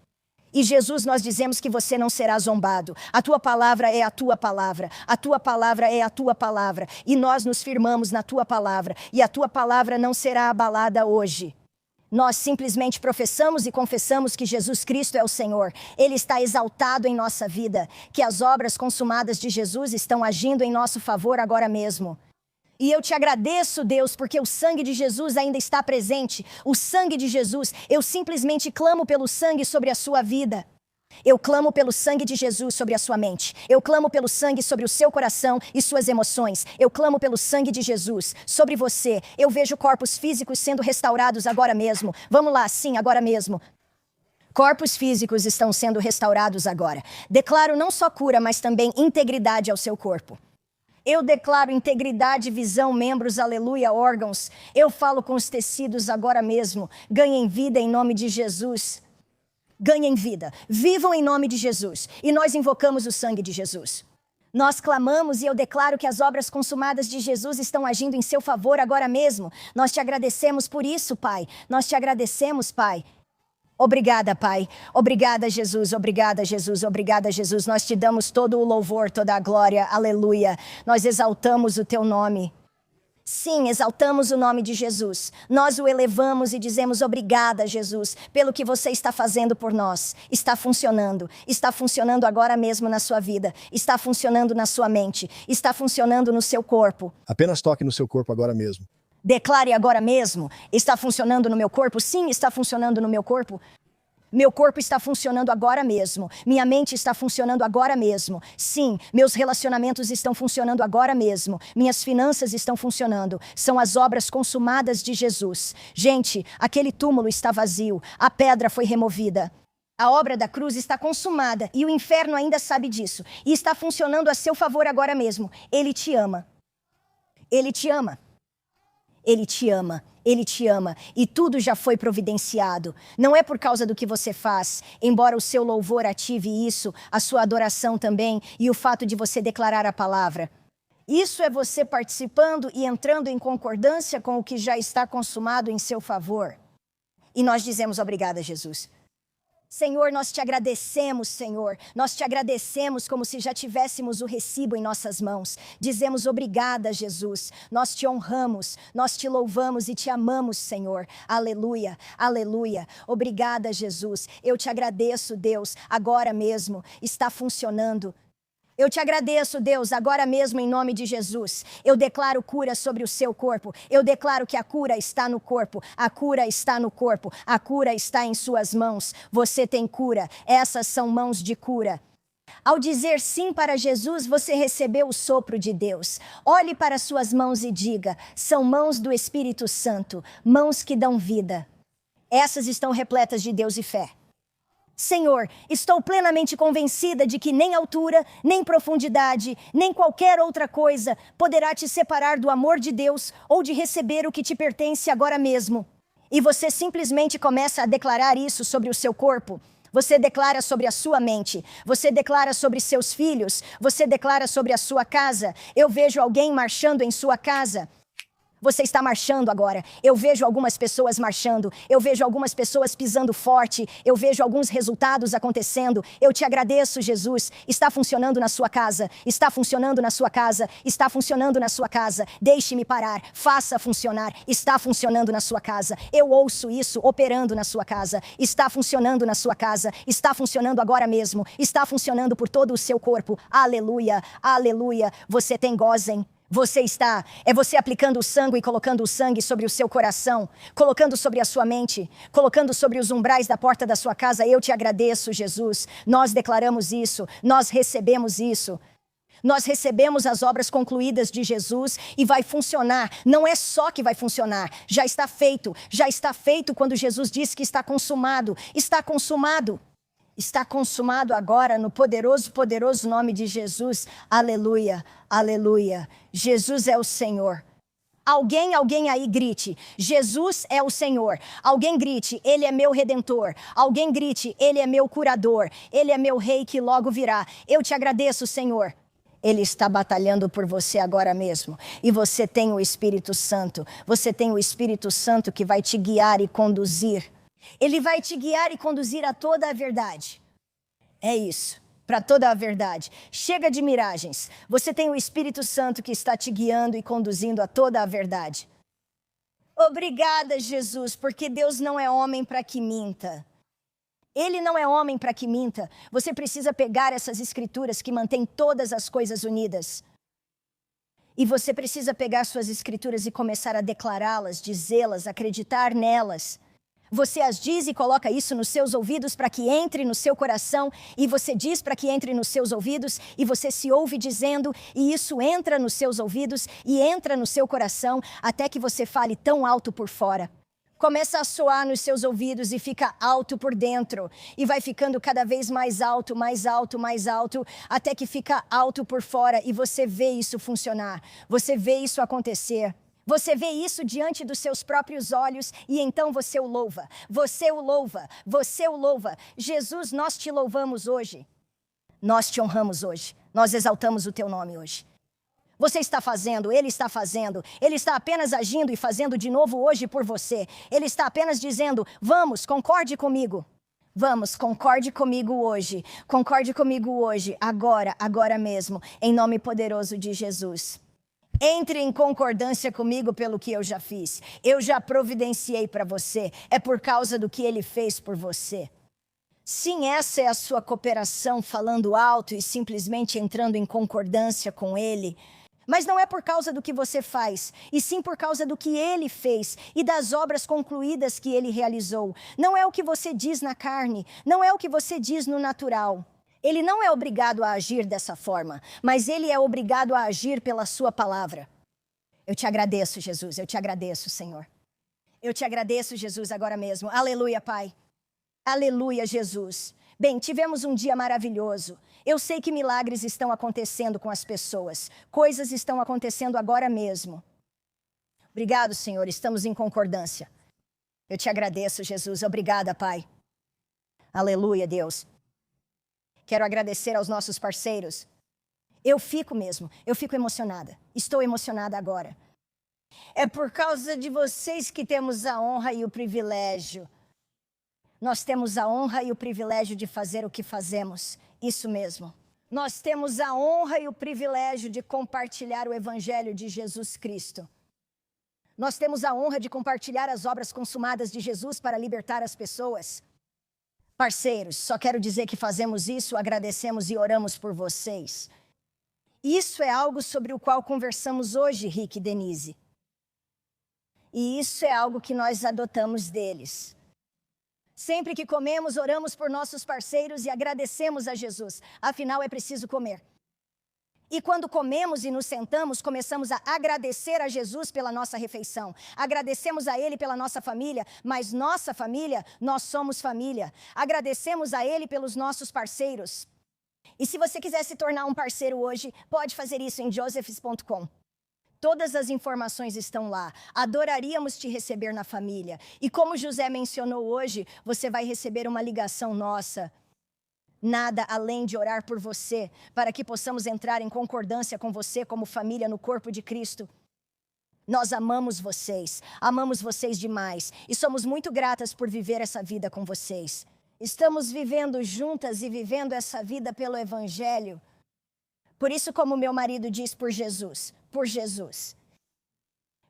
E Jesus, nós dizemos que você não será zombado. A tua palavra é a tua palavra. A tua palavra é a tua palavra. E nós nos firmamos na tua palavra. E a tua palavra não será abalada hoje. Nós simplesmente professamos e confessamos que Jesus Cristo é o Senhor. Ele está exaltado em nossa vida. Que as obras consumadas de Jesus estão agindo em nosso favor agora mesmo. E eu te agradeço, Deus, porque o sangue de Jesus ainda está presente. O sangue de Jesus, eu simplesmente clamo pelo sangue sobre a sua vida. Eu clamo pelo sangue de Jesus sobre a sua mente. Eu clamo pelo sangue sobre o seu coração e suas emoções. Eu clamo pelo sangue de Jesus sobre você. Eu vejo corpos físicos sendo restaurados agora mesmo. Vamos lá, sim, agora mesmo. Corpos físicos estão sendo restaurados agora. Declaro não só cura, mas também integridade ao seu corpo. Eu declaro integridade, visão, membros, aleluia, órgãos. Eu falo com os tecidos agora mesmo. Ganhem vida em nome de Jesus. Ganhem vida. Vivam em nome de Jesus. E nós invocamos o sangue de Jesus. Nós clamamos e eu declaro que as obras consumadas de Jesus estão agindo em seu favor agora mesmo. Nós te agradecemos por isso, Pai. Nós te agradecemos, Pai. Obrigada, Pai. Obrigada, Jesus. Obrigada, Jesus. Obrigada, Jesus. Nós te damos todo o louvor, toda a glória. Aleluia. Nós exaltamos o teu nome. Sim, exaltamos o nome de Jesus. Nós o elevamos e dizemos obrigada, Jesus, pelo que você está fazendo por nós. Está funcionando agora mesmo na sua vida. Está funcionando na sua mente. Está funcionando no seu corpo. Apenas toque no seu corpo agora mesmo. Declare agora mesmo. Está funcionando no meu corpo? Sim, está funcionando no meu corpo. Meu corpo está funcionando agora mesmo. Minha mente está funcionando agora mesmo. Sim, meus relacionamentos estão funcionando agora mesmo. Minhas finanças estão funcionando. São as obras consumadas de Jesus. Gente, aquele túmulo está vazio. A pedra foi removida. A obra da cruz está consumada e o inferno ainda sabe disso. E está funcionando a seu favor agora mesmo. Ele te ama. Ele te ama. Ele te ama, Ele te ama e tudo já foi providenciado. Não é por causa do que você faz, embora o seu louvor ative isso, a sua adoração também e o fato de você declarar a palavra. Isso é você participando e entrando em concordância com o que já está consumado em seu favor. E nós dizemos obrigada, Jesus. Senhor, nós te agradecemos, Senhor. Nós te agradecemos como se já tivéssemos o recibo em nossas mãos. Dizemos obrigada, Jesus. Nós te honramos, nós te louvamos e te amamos, Senhor. Aleluia, aleluia. Obrigada, Jesus. Eu te agradeço, Deus, agora mesmo. Está funcionando. Eu te agradeço, Deus, agora mesmo em nome de Jesus. Eu declaro cura sobre o seu corpo. Eu declaro que a cura está no corpo. A cura está no corpo. A cura está em suas mãos. Você tem cura. Essas são mãos de cura. Ao dizer sim para Jesus, você recebeu o sopro de Deus. Olhe para suas mãos e diga: são mãos do Espírito Santo, mãos que dão vida. Essas estão repletas de Deus e fé. Senhor, estou plenamente convencida de que nem altura, nem profundidade, nem qualquer outra coisa poderá te separar do amor de Deus ou de receber o que te pertence agora mesmo. E você simplesmente começa a declarar isso sobre o seu corpo. Você declara sobre a sua mente. Você declara sobre seus filhos. Você declara sobre a sua casa. Eu vejo alguém marchando em sua casa. Você está marchando agora. Eu vejo algumas pessoas marchando. Eu vejo algumas pessoas pisando forte. Eu vejo alguns resultados acontecendo. Eu te agradeço, Jesus. Está funcionando na sua casa. Está funcionando na sua casa. Está funcionando na sua casa. Deixe-me parar. Faça funcionar. Está funcionando na sua casa. Eu ouço isso operando na sua casa. Está funcionando na sua casa. Está funcionando agora mesmo. Está funcionando por todo o seu corpo. Aleluia. Aleluia. Você tem gozem. É você aplicando o sangue e colocando o sangue sobre o seu coração, colocando sobre a sua mente, colocando sobre os umbrais da porta da sua casa. Eu te agradeço, Jesus. Nós declaramos isso, nós recebemos isso. Nós recebemos as obras concluídas de Jesus e vai funcionar. Não é só que vai funcionar, já está feito. Já está feito quando Jesus disse que está consumado. Está consumado. Está consumado agora no poderoso, poderoso nome de Jesus. Aleluia, aleluia. Jesus é o Senhor. Alguém aí grite, Jesus é o Senhor. Alguém grite, Ele é meu Redentor. Alguém grite, Ele é meu curador. Ele é meu Rei que logo virá. Eu te agradeço, Senhor. Ele está batalhando por você agora mesmo. E você tem o Espírito Santo. Você tem o Espírito Santo que vai te guiar e conduzir. Ele vai te guiar e conduzir a toda a verdade. É isso. Para toda a verdade. Chega de miragens. Você tem o Espírito Santo que está te guiando e conduzindo a toda a verdade. Obrigada, Jesus, porque Deus não é homem para que minta. Ele não é homem para que minta. Você precisa pegar essas escrituras que mantêm todas as coisas unidas. E você precisa pegar suas escrituras e começar a declará-las, dizê-las, acreditar nelas. Você as diz e coloca isso nos seus ouvidos para que entre no seu coração, e você diz para que entre nos seus ouvidos, e você se ouve dizendo, e isso entra nos seus ouvidos e entra no seu coração, até que você fale tão alto por fora. Começa a soar nos seus ouvidos e fica alto por dentro, e vai ficando cada vez mais alto, mais alto, mais alto, até que fica alto por fora, e você vê isso funcionar, você vê isso acontecer. Você vê isso diante dos seus próprios olhos e então você o louva. Você o louva. Você o louva. Jesus, nós te louvamos hoje. Nós te honramos hoje. Nós exaltamos o teu nome hoje. Você está fazendo, Ele está fazendo. Ele está apenas agindo e fazendo de novo hoje por você. Ele está apenas dizendo, vamos, concorde comigo. Vamos, concorde comigo hoje. Concorde comigo hoje, agora mesmo, em nome poderoso de Jesus. Entre em concordância comigo pelo que eu já fiz. Eu já providenciei para você. É por causa do que Ele fez por você. Sim, essa é a sua cooperação falando alto e simplesmente entrando em concordância com Ele. Mas não é por causa do que você faz, e sim por causa do que Ele fez e das obras concluídas que Ele realizou. Não é o que você diz na carne, não é o que você diz no natural. Ele não é obrigado a agir dessa forma, mas Ele é obrigado a agir pela sua palavra. Eu te agradeço, Jesus, eu te agradeço, Senhor. Eu te agradeço, Jesus, agora mesmo. Aleluia, Pai. Aleluia, Jesus. Bem, tivemos um dia maravilhoso. Eu sei que milagres estão acontecendo com as pessoas. Coisas estão acontecendo agora mesmo. Obrigado, Senhor, estamos em concordância. Eu te agradeço, Jesus. Obrigada, Pai. Aleluia, Deus. Quero agradecer aos nossos parceiros. Eu fico emocionada. Estou emocionada agora. É por causa de vocês que temos a honra e o privilégio. Nós temos a honra e o privilégio de fazer o que fazemos. Isso mesmo. Nós temos a honra e o privilégio de compartilhar o Evangelho de Jesus Cristo. Nós temos a honra de compartilhar as obras consumadas de Jesus para libertar as pessoas. Parceiros, só quero dizer que fazemos isso, agradecemos e oramos por vocês. Isso é algo sobre o qual conversamos hoje, Rick e Denise. E isso é algo que nós adotamos deles. Sempre que comemos, oramos por nossos parceiros e agradecemos a Jesus. Afinal, é preciso comer. E quando comemos e nos sentamos, começamos a agradecer a Jesus pela nossa refeição. Agradecemos a Ele pela nossa família, mas nossa família, nós somos família. Agradecemos a Ele pelos nossos parceiros. E se você quiser se tornar um parceiro hoje, pode fazer isso em josephs.com. Todas as informações estão lá. Adoraríamos te receber na família. E como José mencionou hoje, você vai receber uma ligação nossa. Nada além de orar por você, para que possamos entrar em concordância com você como família no corpo de Cristo. Nós amamos vocês demais e somos muito gratas por viver essa vida com vocês. Estamos vivendo juntas e vivendo essa vida pelo Evangelho. Por isso, como meu marido diz, por Jesus.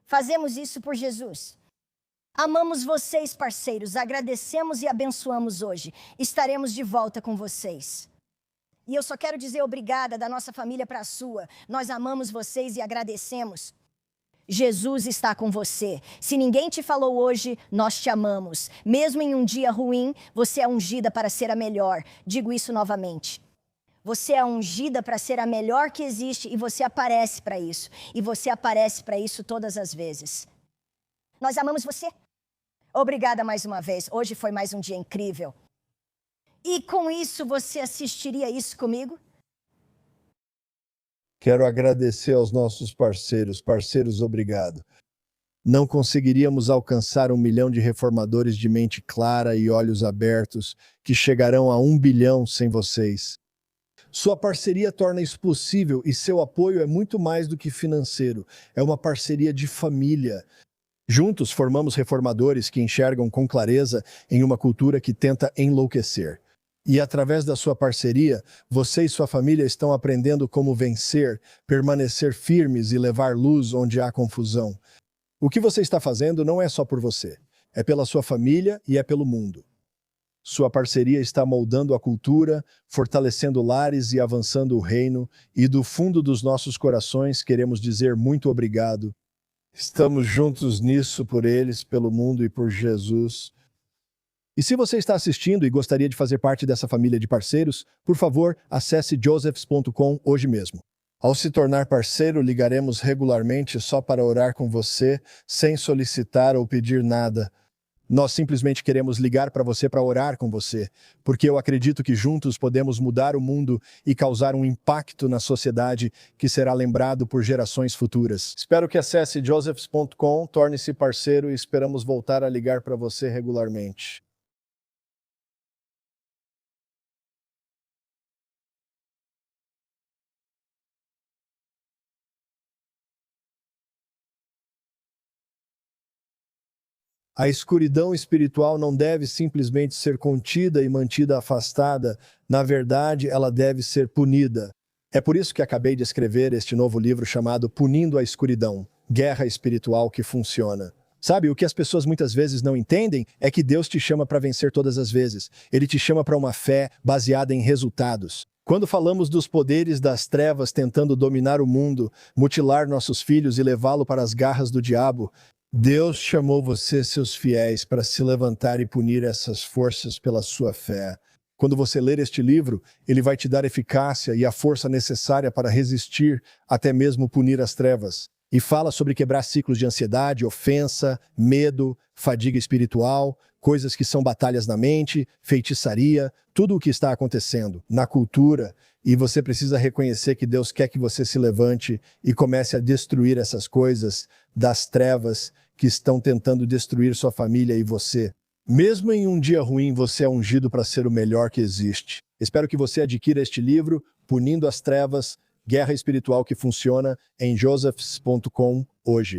Fazemos isso por Jesus. Amamos vocês, parceiros, agradecemos e abençoamos hoje. Estaremos de volta com vocês. E eu só quero dizer obrigada da nossa família para a sua. Nós amamos vocês e agradecemos. Jesus está com você. Se ninguém te falou hoje, nós te amamos. Mesmo em um dia ruim, você é ungida para ser a melhor. Digo isso novamente. Você é ungida para ser a melhor que existe e você aparece para isso. E você aparece para isso todas as vezes. Nós amamos você. Obrigada mais uma vez. Hoje foi mais um dia incrível. E com isso, você assistiria isso comigo? Quero agradecer aos nossos parceiros. Parceiros, obrigado. Não conseguiríamos alcançar 1 milhão de reformadores de mente clara e olhos abertos que chegarão a 1 bilhão sem vocês. Sua parceria torna isso possível e seu apoio é muito mais do que financeiro. É uma parceria de família. Juntos formamos reformadores que enxergam com clareza em uma cultura que tenta enlouquecer. E através da sua parceria, você e sua família estão aprendendo como vencer, permanecer firmes e levar luz onde há confusão. O que você está fazendo não é só por você, é pela sua família e é pelo mundo. Sua parceria está moldando a cultura, fortalecendo lares e avançando o reino, e do fundo dos nossos corações queremos dizer muito obrigado. Estamos juntos nisso por eles, pelo mundo e por Jesus. E se você está assistindo e gostaria de fazer parte dessa família de parceiros, por favor, acesse josephs.com hoje mesmo. Ao se tornar parceiro, ligaremos regularmente só para orar com você, sem solicitar ou pedir nada. Nós simplesmente queremos ligar para você para orar com você, porque eu acredito que juntos podemos mudar o mundo e causar um impacto na sociedade que será lembrado por gerações futuras. Espero que acesse josephs.com, torne-se parceiro e esperamos voltar a ligar para você regularmente. A escuridão espiritual não deve simplesmente ser contida e mantida afastada. Na verdade, ela deve ser punida. É por isso que acabei de escrever este novo livro chamado Punindo a Escuridão, Guerra Espiritual que Funciona. Sabe, o que as pessoas muitas vezes não entendem é que Deus te chama para vencer todas as vezes. Ele te chama para uma fé baseada em resultados. Quando falamos dos poderes das trevas tentando dominar o mundo, mutilar nossos filhos e levá-lo para as garras do diabo, Deus chamou você, seus fiéis, para se levantar e punir essas forças pela sua fé. Quando você ler este livro, ele vai te dar eficácia e a força necessária para resistir, até mesmo punir as trevas. E fala sobre quebrar ciclos de ansiedade, ofensa, medo, fadiga espiritual, coisas que são batalhas na mente, feitiçaria, tudo o que está acontecendo na cultura. E você precisa reconhecer que Deus quer que você se levante e comece a destruir essas coisas das trevas que estão tentando destruir sua família e você. Mesmo em um dia ruim, você é ungido para ser o melhor que existe. Espero que você adquira este livro, Punindo as Trevas, Guerra Espiritual que Funciona, em josephs.com hoje.